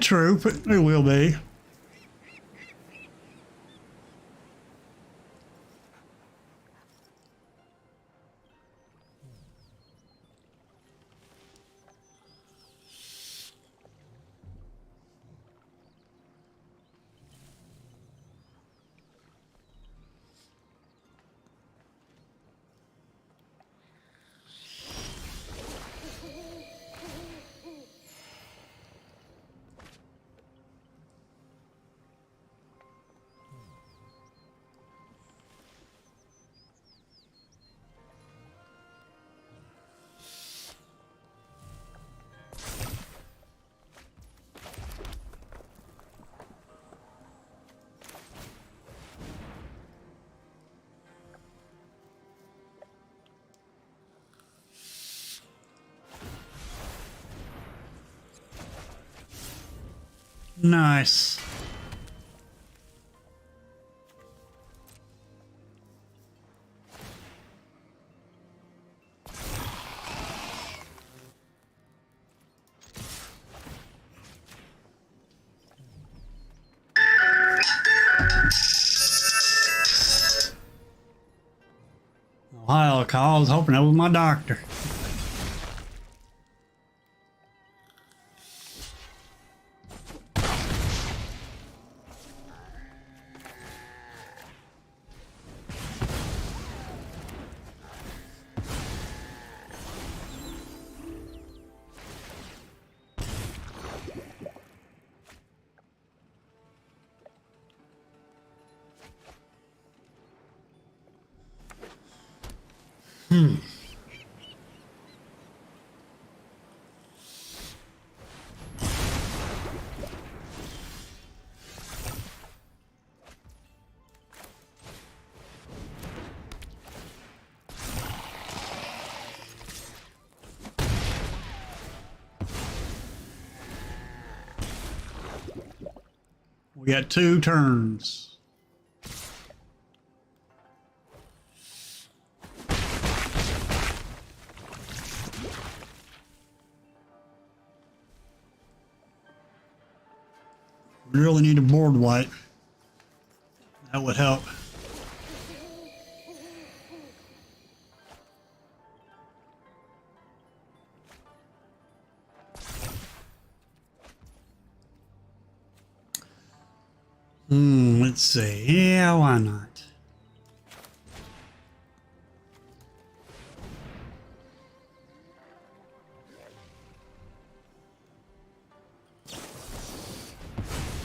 True, but it will be. Nice. Ohio call. I was hoping that was my doctor. We got 2 turns. We really need a board wipe. That would help. Let's see. Yeah, why not?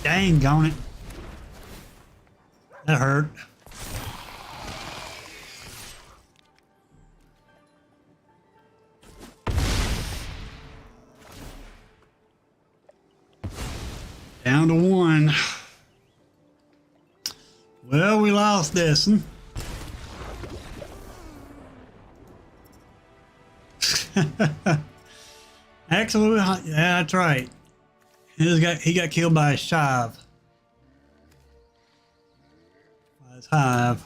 Dang on it. That hurt. Down to 1. Well, we lost this one. Actually, yeah, that's right. He got killed by a shive. By his hive.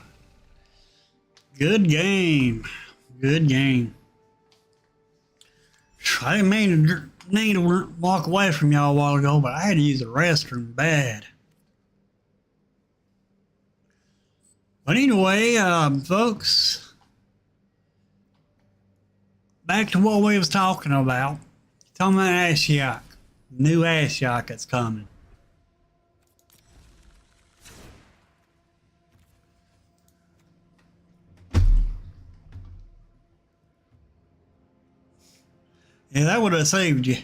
Good game. Good game. I didn't mean to walk away from y'all a while ago, but I had to use the restroom bad. But anyway, folks, back to what we was talking about. Talking about Ashiok. New Ashiok that's coming. Yeah, that would have saved you.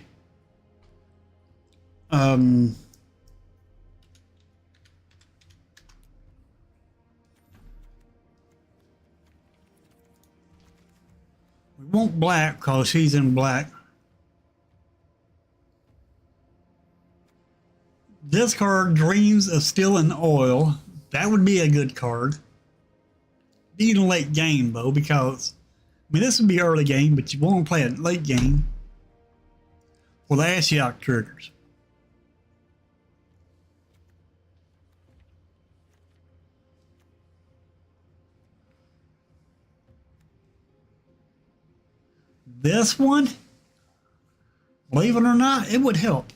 We want black because she's in black. This card, Dreams of Steel and Oil. That would be a good card. Be in late game, though, because I mean, this would be early game, but you want to play it late game for the Ashiok triggers. This one, believe it or not, it would help.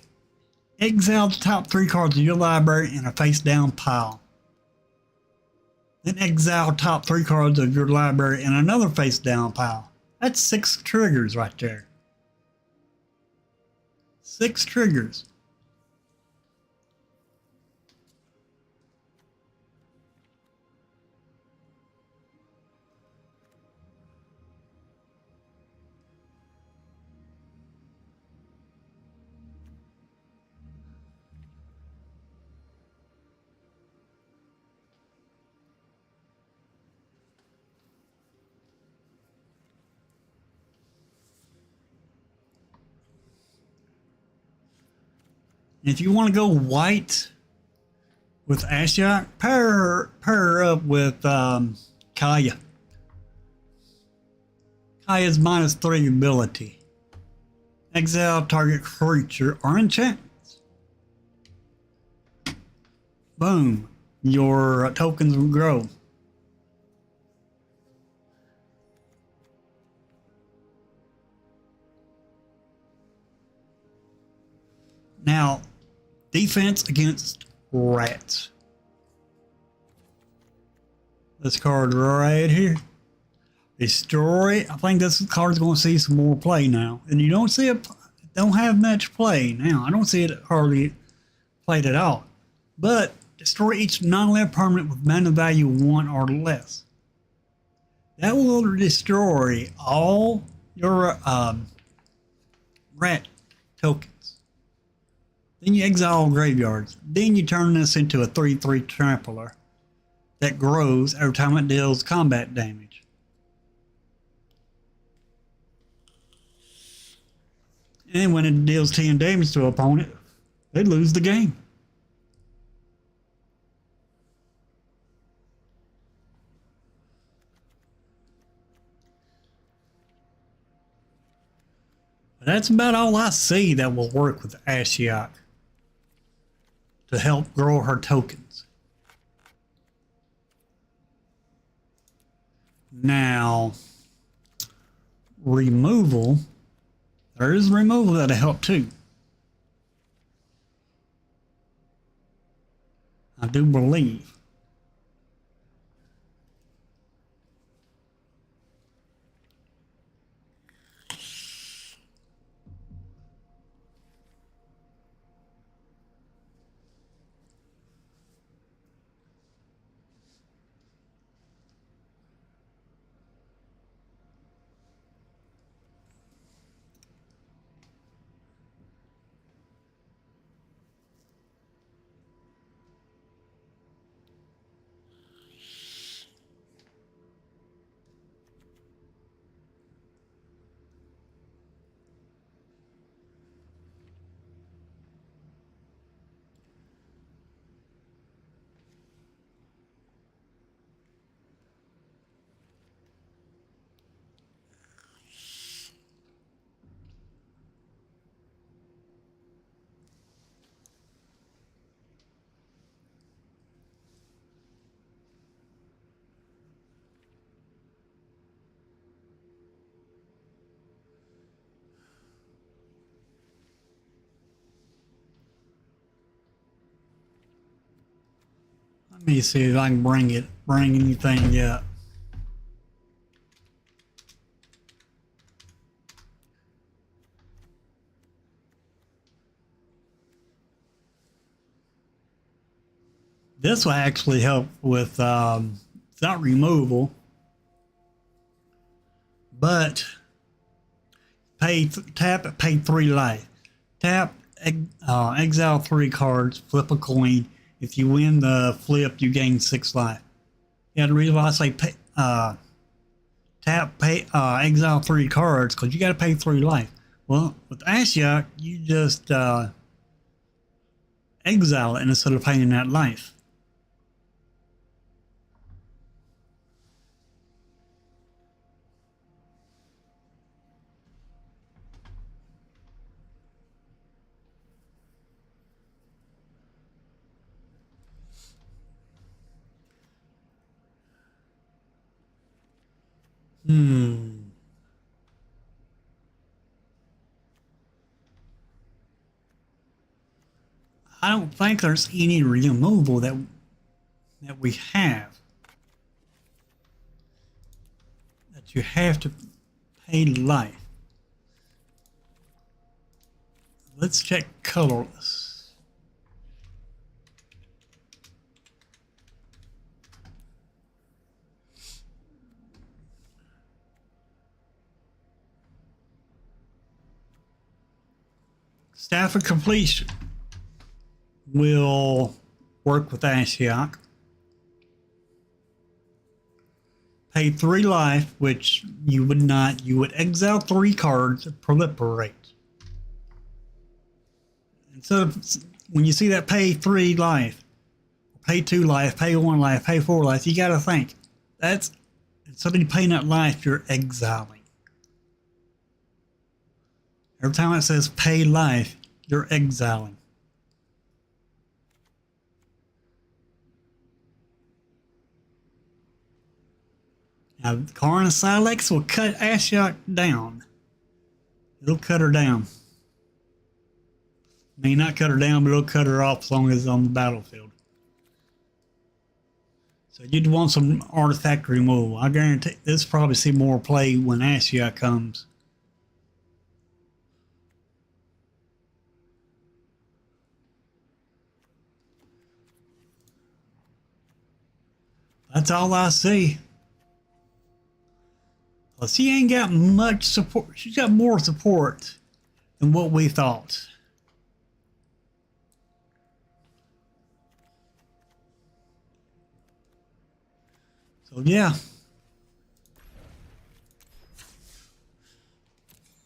Exile the top 3 cards of your library in a face-down pile. Then exile top 3 cards of your library in another face-down pile. That's 6 triggers right there. 6 triggers. If you want to go white with Ashiok, pair her up with Kaya. Kaya's -3 ability. Exile target creature or enchantments. Boom. Your tokens will grow. Now, defense against rats. This card right here. Destroy. I think this card's going to see some more play now. And you don't see it, don't have much play now. I don't see it hardly played at all. But destroy each non-land permanent with mana value 1 or less. That will destroy all your rat tokens. Then you exile graveyards. Then you turn this into a 3/3 trampler that grows every time it deals combat damage. And when it deals 10 damage to an opponent, they lose the game. That's about all I see that will work with Ashiok. to help grow her tokens. Now, removal, there is removal that'll help too. I do believe. Let me see if I can bring anything yet. This will actually help with, it's not removal, but tap it, pay 3 life. Tap, exile 3 cards, flip a coin. If you win the flip, you gain 6 life. Yeah, the reason why I say exile 3 cards, because you got to pay 3 life. Well, with Ashiok, you just exile it instead of paying that life. I don't think there's any removal that we have that you have to pay life. Let's check colorless. Staff of Completion will work with Ashiok. Pay 3 life, which you would not. You would exile 3 cards and proliferate. And so when you see that pay 3 life, pay 2 life, pay 1 life, pay 4 life, you got to think that's instead of paying that life, you're exiling. Every time it says pay life, you're exiling. Now, Karna Silex will cut Ashiok down. It'll cut her down. May not cut her down, but it'll cut her off as long as it's on the battlefield. So you'd want some artifact removal. I guarantee this will probably see more play when Ashiok comes. That's all I see. Well, she ain't got much support. She's got more support than what we thought. So yeah.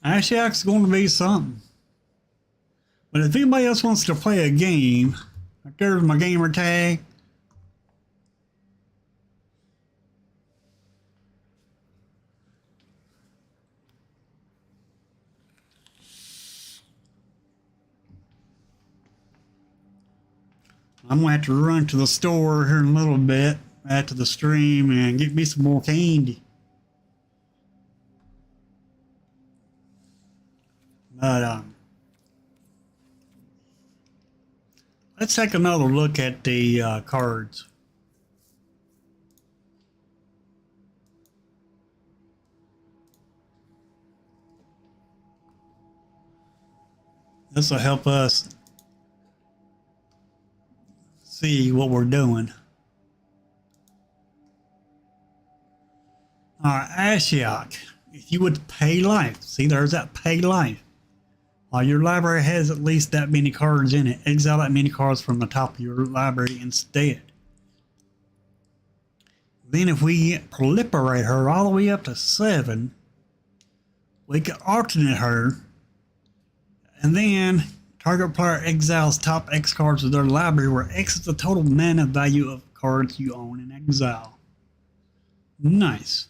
Ashiok's going to be something. But if anybody else wants to play a game, there's my gamer tag. I'm gonna have to run to the store here in a little bit after the stream and get me some more candy. But let's take another look at the cards. This will help us see what we're doing. All right, Ashiok, if you would pay life, see there's that pay life. While your library has at least that many cards in it, exile that many cards from the top of your library instead. Then if we proliferate her all the way up to 7, we can alternate her, and then target player exiles top X cards of their library, where X is the total mana value of cards you own in exile. Nice.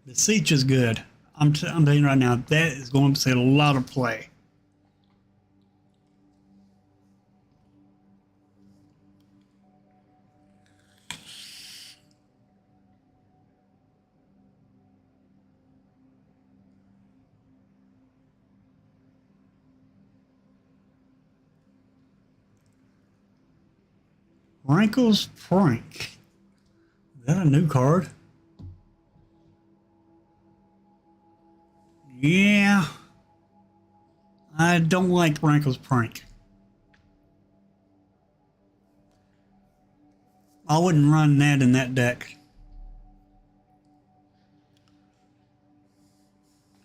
The Siege is good. I'm telling you right now, that is going to see a lot of play. Rankle's Prank. Is that a new card? Yeah. I don't like Rankle's Prank. I wouldn't run that in that deck.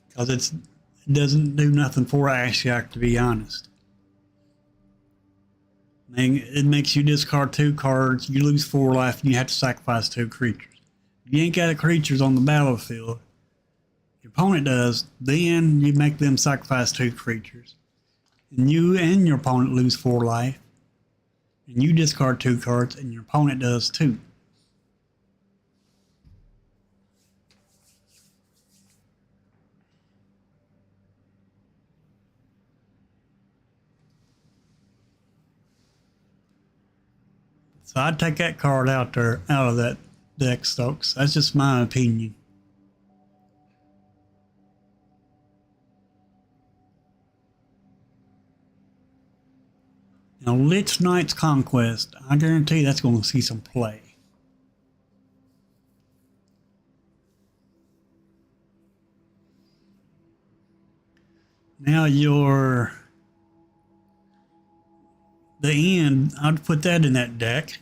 Because it doesn't do nothing for Ashiok, to be honest. It makes you discard 2 cards, you lose 4 life, and you have to sacrifice 2 creatures. If you ain't got creatures on the battlefield, your opponent does, then you make them sacrifice 2 creatures. And you and your opponent lose 4 life. And you discard 2 cards, and your opponent does too. So I'd take that card out of that deck, Stokes. That's just my opinion. Now, Lich Knight's Conquest, I guarantee that's going to see some play. Now the end, I'd put that in that deck.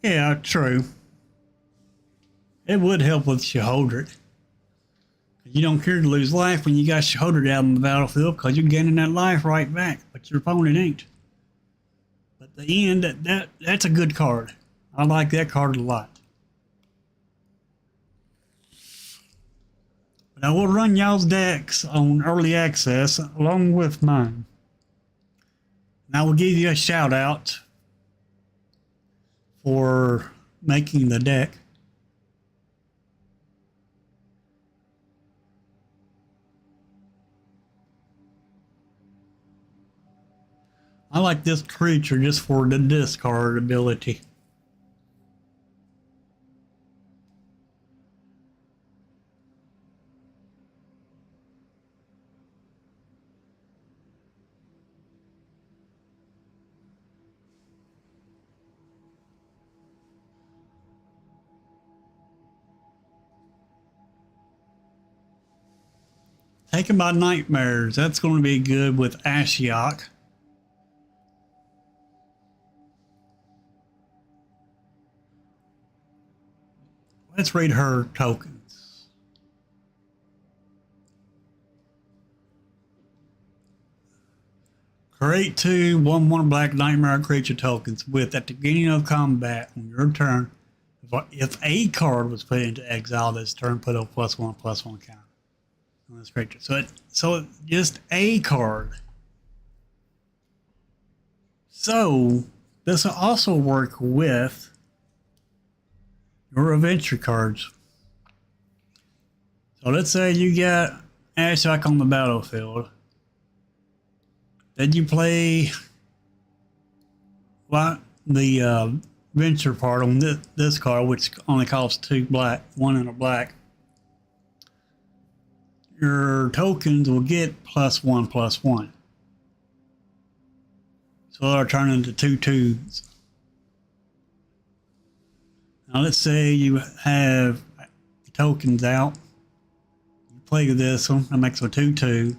Yeah, true. It would help with Sheholdred. You don't care to lose life when you got Sheholdred out on the battlefield because you're gaining that life right back, but your opponent ain't. But the end, that's a good card. I like that card a lot. But I will run y'all's decks on early access along with mine. And I will give you a shout out for making the deck. I like this creature just for the discard ability. Taken by Nightmares, that's going to be good with Ashiok. Let's read her tokens. Create 2 1/1 black nightmare creature tokens with, at the beginning of combat on your turn, if a card was put into exile this turn, put a +1/+1 counter. on this creature. So just a card. So this will also work with your adventure cards. So let's say you got Ashok on the battlefield. Then you play the venture part on this card, which only costs 2 black, 1 and a black. Your tokens will get +1/+1. So they'll turn into 2/2s. Now let's say you have tokens out. You play this one, that makes a 2/2.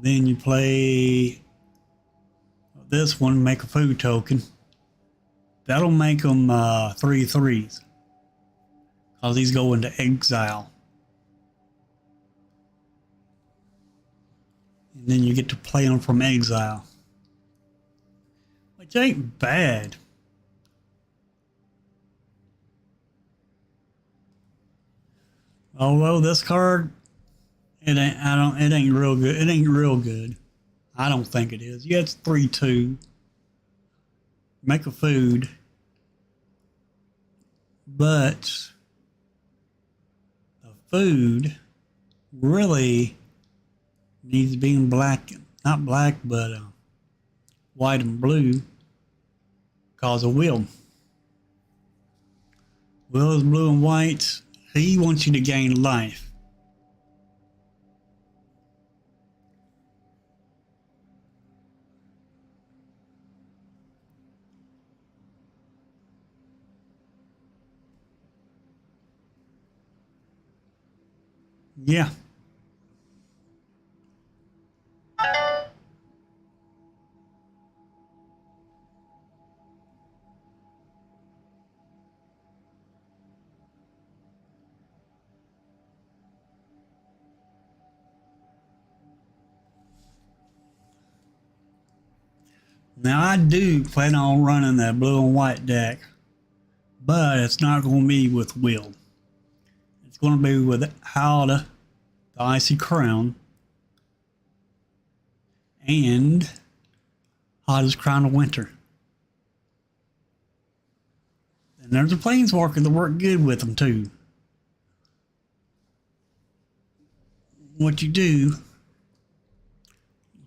Then you play this one, make a food token. That'll make them 3/3s. Because these go into exile. And then you get to play them from exile. Which ain't bad. Although this card, it ain't real good. It ain't real good. I don't think it is. Yeah, it's 3/2. Make a food. But the food really needs to be in black, not black, but white and blue, because of Will. Will is blue and white. He wants you to gain life. Yeah. Now I do plan on running that blue and white deck, but it's not going to be with Will. It's going to be with Halda, the Icy Crown, and Halda's Crown of Winter. And there's a Planeswalker that work good with them too. What you do,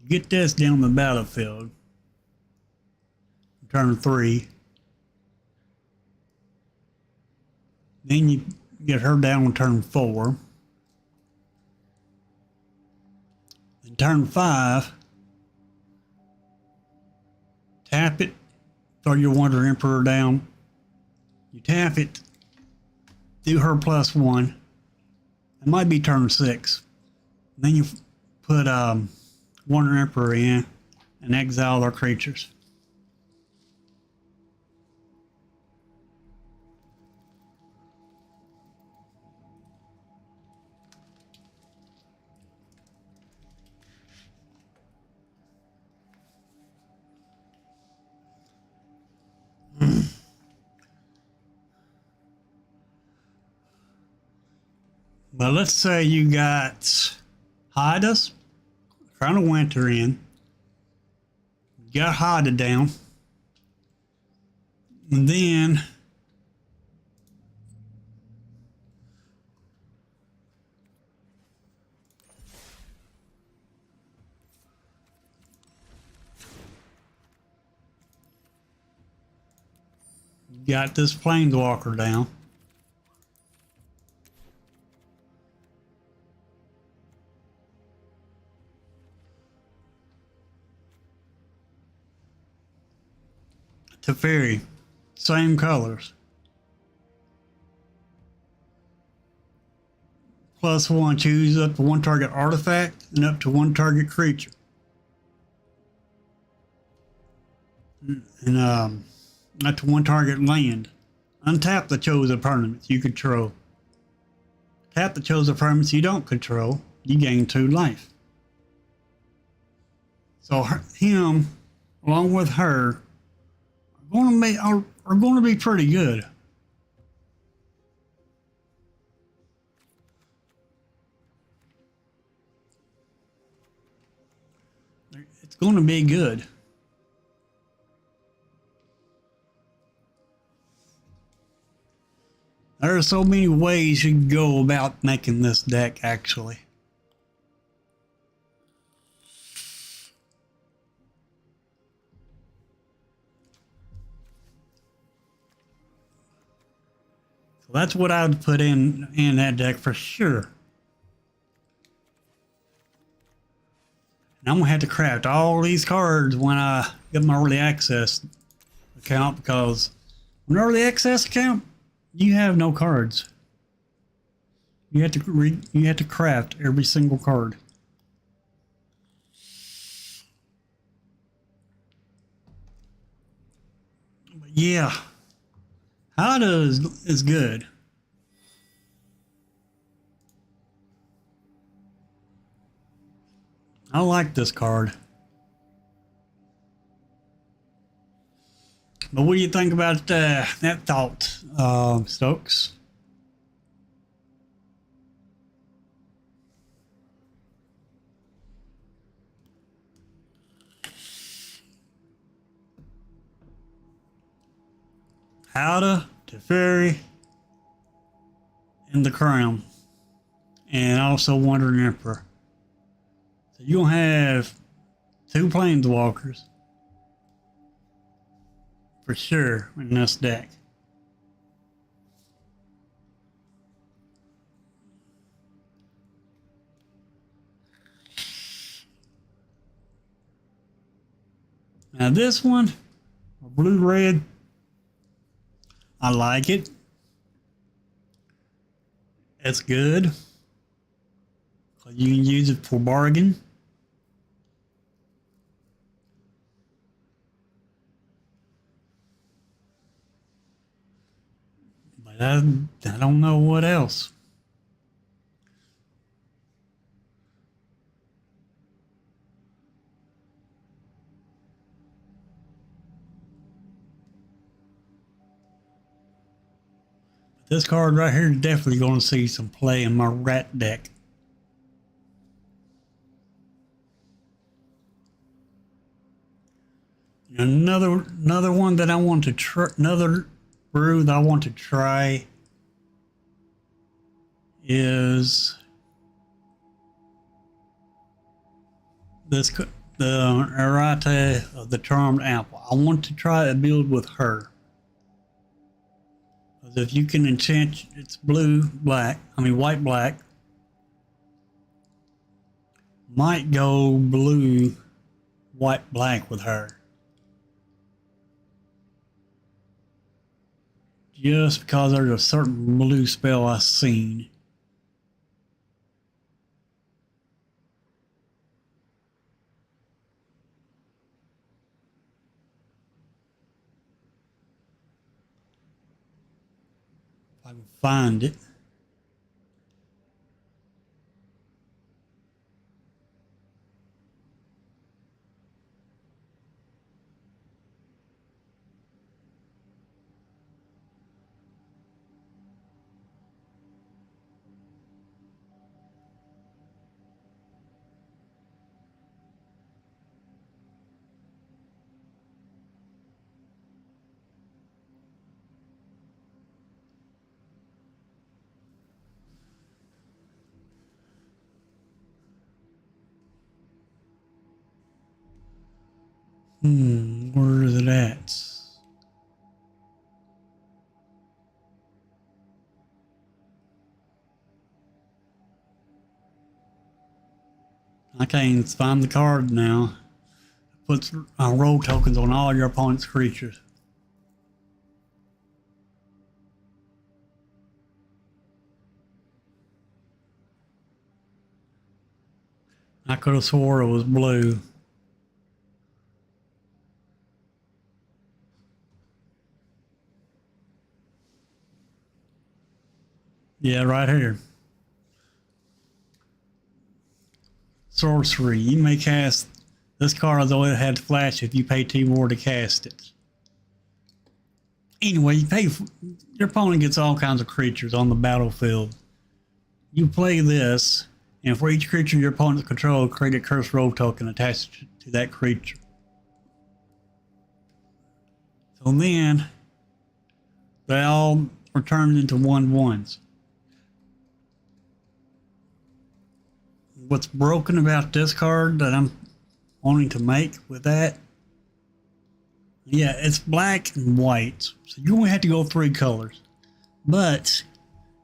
you get this down the battlefield. Turn 3. Then you get her down on turn 4. Then turn 5. Tap it. Throw your Wonder Emperor down. You tap it. Do her +1. It might be turn 6. Then you put Wonder Emperor in and exile their creatures. But let's say you got Halda's Crown of Winter in. You got Halda down. And then you got this Planeswalker down. Teferi, same colors. +1, choose up to 1 target artifact and up to 1 target creature. And up to 1 target land. Untap the chosen permanents you control. Tap the chosen permanents you don't control. You gain 2 life. So him, along with her, are going to be pretty good. going to be good. There are so many ways you can go about making this deck, actually. So that's what I would put in that deck for sure. And I'm gonna have to craft all these cards when I get my early access account, because an early access account, you have no cards. You have to craft every single card. But yeah, Hada is good. I like this card. But what do you think about that thought, Stokes? Howdah, Teferi, and the Crown. And also Wandering Emperor. So you'll have 2 Planeswalkers for sure in this deck. Now this one, blue-red, I like it. It's good. You can use it for bargain. But I don't know what else. This card right here is definitely going to see some play in my rat deck. Another one that I want to try, another brew that I want to try is the Errata of the Charmed Apple. I want to try a build with her. Because if you can enchant, it's white black. Might go blue, white black with her. Just because there's a certain blue spell I've seen. If I can find it. Where is it at? I can't even find the card now. It puts roll tokens on all your opponent's creatures. I could have swore it was blue. Yeah, right here. Sorcery. You may cast this card, though it had flash if you pay 2 more to cast it. Anyway, your opponent gets all kinds of creatures on the battlefield. You play this, And for each creature your opponents control, create a cursed rogue token attached to that creature. So then, they all are turned into 1/1s. What's broken about this card that I'm wanting to make with that? Yeah, it's black and white. So you only have to go 3 colors. But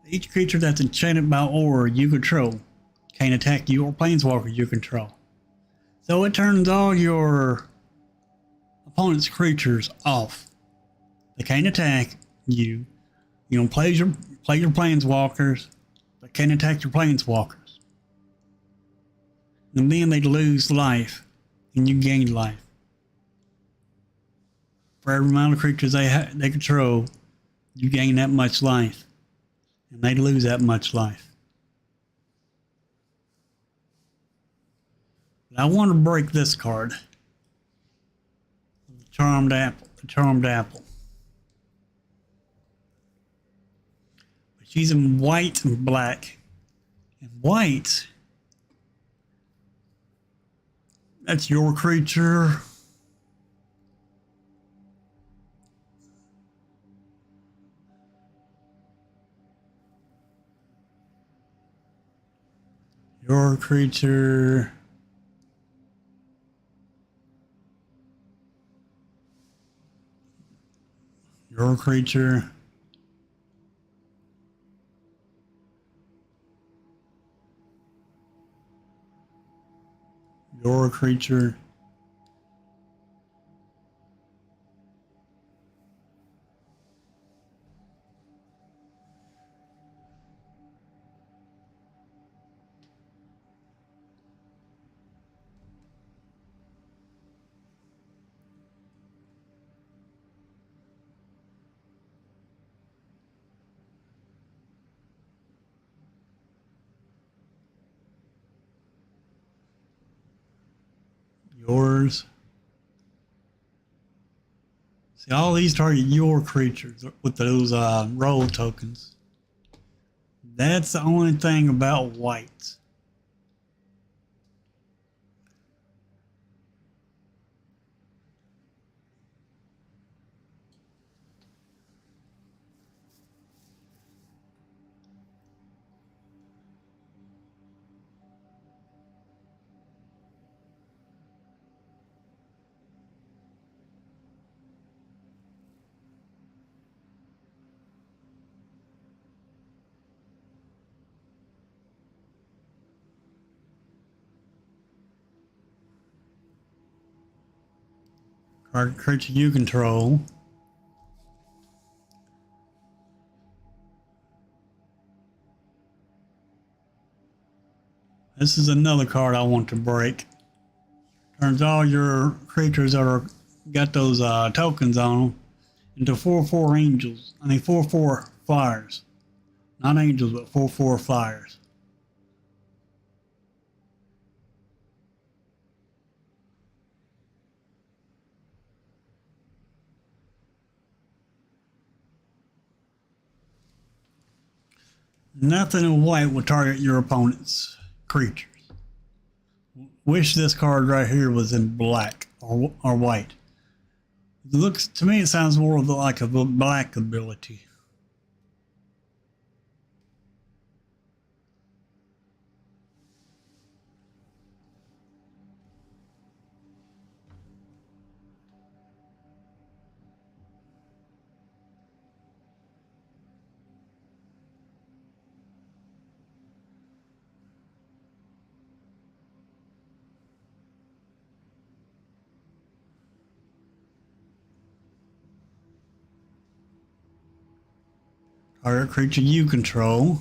each creature that's enchanted by aura you control can't attack you or planeswalker you control. So it turns all your opponent's creatures off. They can't attack you. You don't play your planeswalkers. They can't attack your planeswalkers. And then they lose life, and you gain life. For every amount of creatures they control, you gain that much life, and they lose that much life. But I want to break this card, Charmed Apple. Charmed Apple. She's in white and black. And white, that's your creature. Your creature. Your creature. Your creature. Yours. See, all these target your creatures with those roll tokens. That's the only thing about white. Target creature you control. This is another card I want to break. Turns all your creatures that are got those tokens on them into 4/4 angels. 4/4 flyers. Not angels, but 4/4 flyers. Nothing in white will target your opponent's creatures. Wish this card right here was in black or white. It looks to me, it sounds more like a black ability. Target creature you control.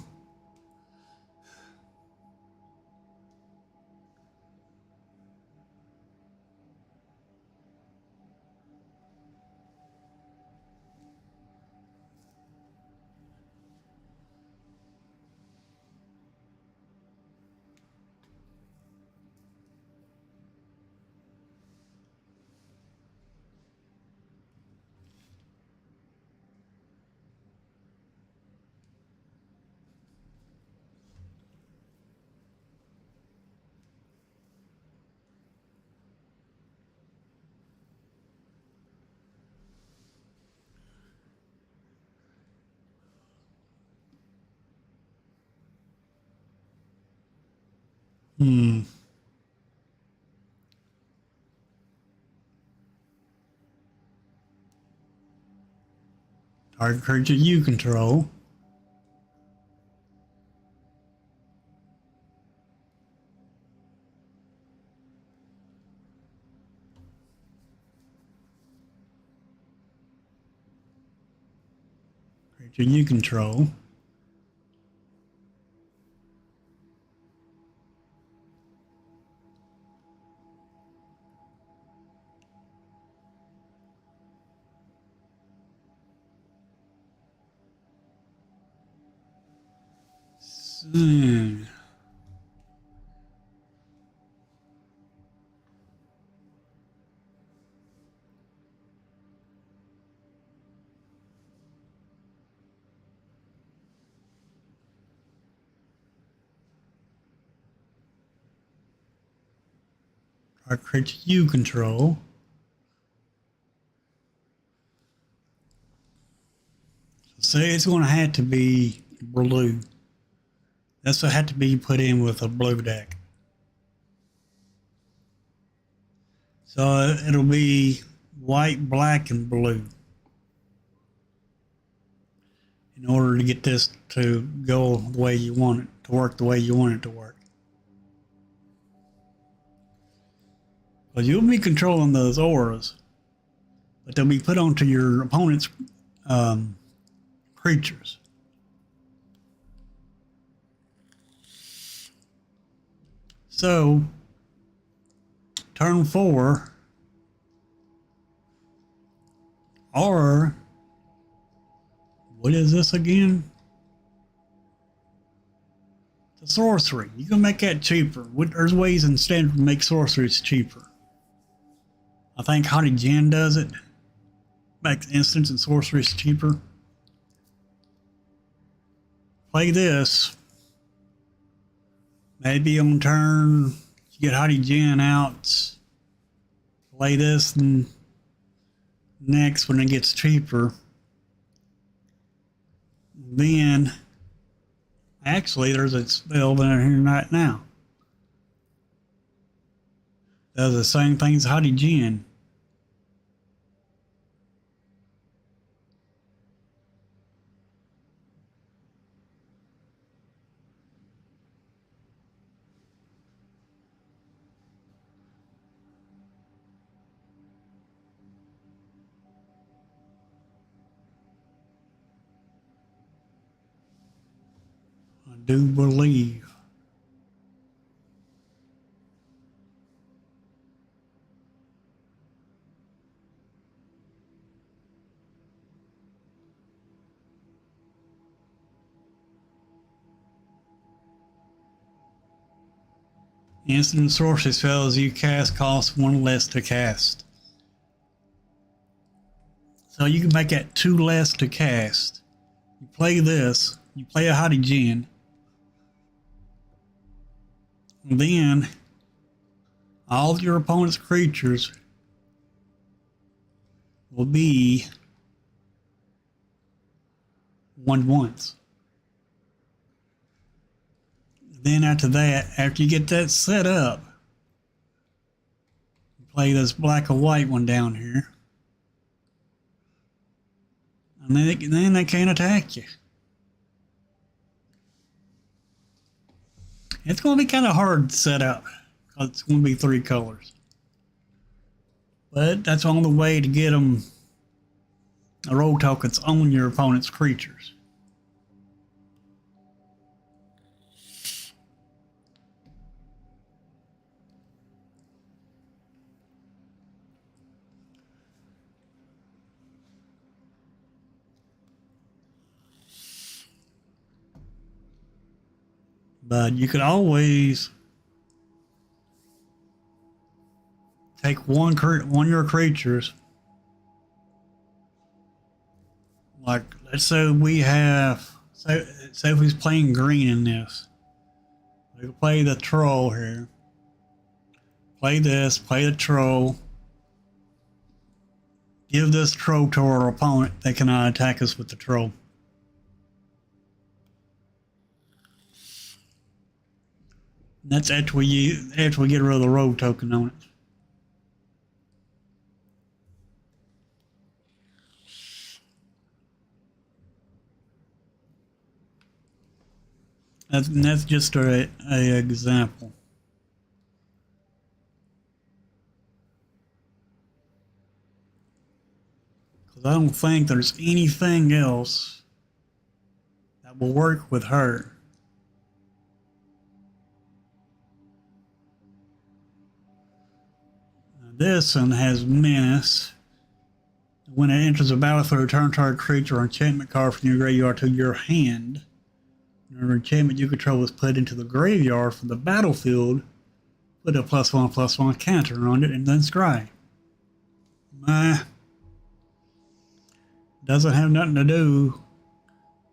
Hmm. Target creature you control. Creature you control. Hmm. Target creature you control. Say it's going to have to be blue. That's what had to be put in with a blue deck. So it'll be white, black, and blue in order to get this to go the way you want it, to work the way you want it to work. But you'll be controlling those auras, but they'll be put onto your opponent's creatures. So, turn 4, or what is this again? The sorcery. You can make that cheaper. There's ways in Standard to make sorceries cheaper. I think Haughty Djinn does it. Makes instants and sorceries cheaper. Play this. Maybe on turn, you get Haughty Djinn out. Play this and next when it gets cheaper. Then, actually, there's a spell down here right now. Does the same thing as Haughty Djinn. I do believe. Instant and sorcery spells you cast cost 1 less to cast. So you can make that 2 less to cast. You play this, you play a Haughty Djinn. Then all of your opponent's creatures will be 1/1s. Then after that, after you get that set up, play this black and white one down here. And then they can't attack you. It's going to be kind of hard to set up because it's going to be 3 colors. But that's the only way to get them roll tokens on your opponent's creatures. But you could always take one of your creatures. Like, let's say we have, say if he's playing green in this. We can play the troll here. Play this, play the troll. Give this troll to our opponent. They cannot attack us with the troll. That's after we get rid of the road token on it. That's just a example. Because I don't think there's anything else that will work with her. Now, this one has Menace. When it enters a battlefield, return target creature or enchantment card from your graveyard to your hand. An enchantment you control is put into the graveyard from the battlefield. Put a +1/+1 counter on it and then scry. Doesn't have nothing to do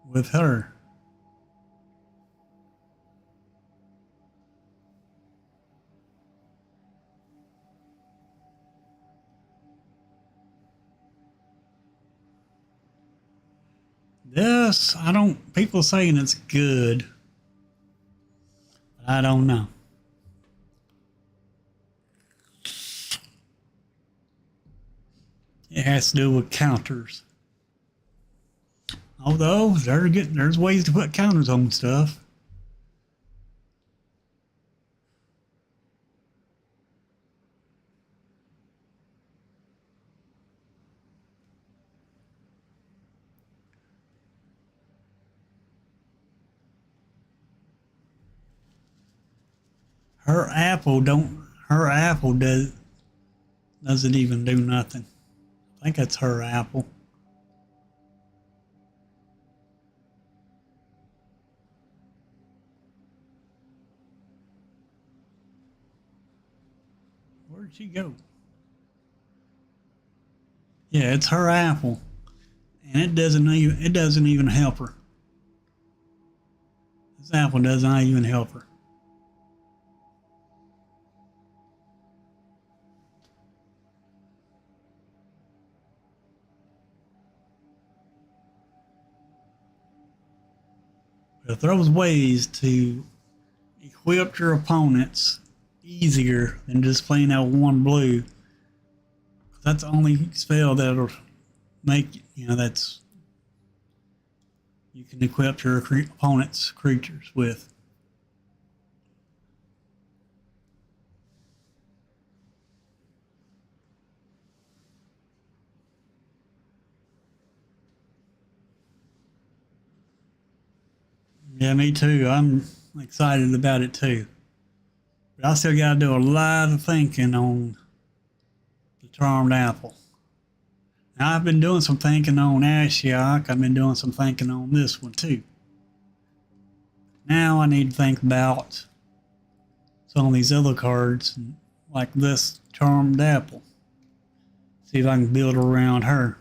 with her. This, people saying it's good, but I don't know. It has to do with counters. Although, there's ways to put counters on stuff. Her apple doesn't even do nothing. I think that's her apple. Where'd she go? Yeah, it's her apple. And it doesn't even help her. This apple does not even help her. But there's ways to equip your opponents easier than just playing out one blue. That's the only spell that'll make, that's you can equip your opponent's creatures with. Yeah, me too. I'm excited about it too. But I still got to do a lot of thinking on the Charmed Apple. Now, I've been doing some thinking on Ashiok. I've been doing some thinking on this one too. Now I need to think about some of these other cards, like this Charmed Apple. See if I can build around her.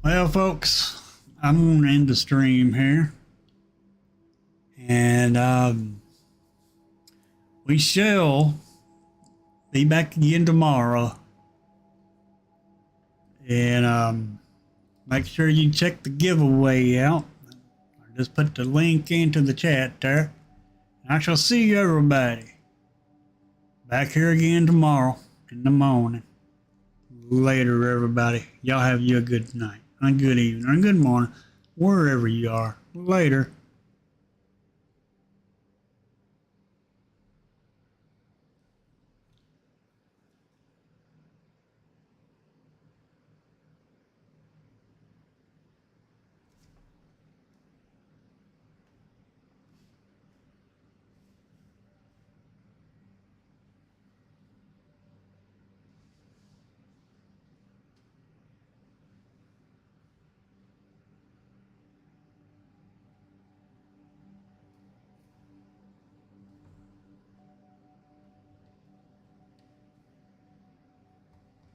Well, folks, I'm going to end the stream here. And we shall be back again tomorrow. And make sure you check the giveaway out. I just put the link into the chat there. And I shall see you, everybody, back here again tomorrow in the morning. Later, everybody. Y'all have you a good night, a good evening, or a good morning, wherever you are. Later.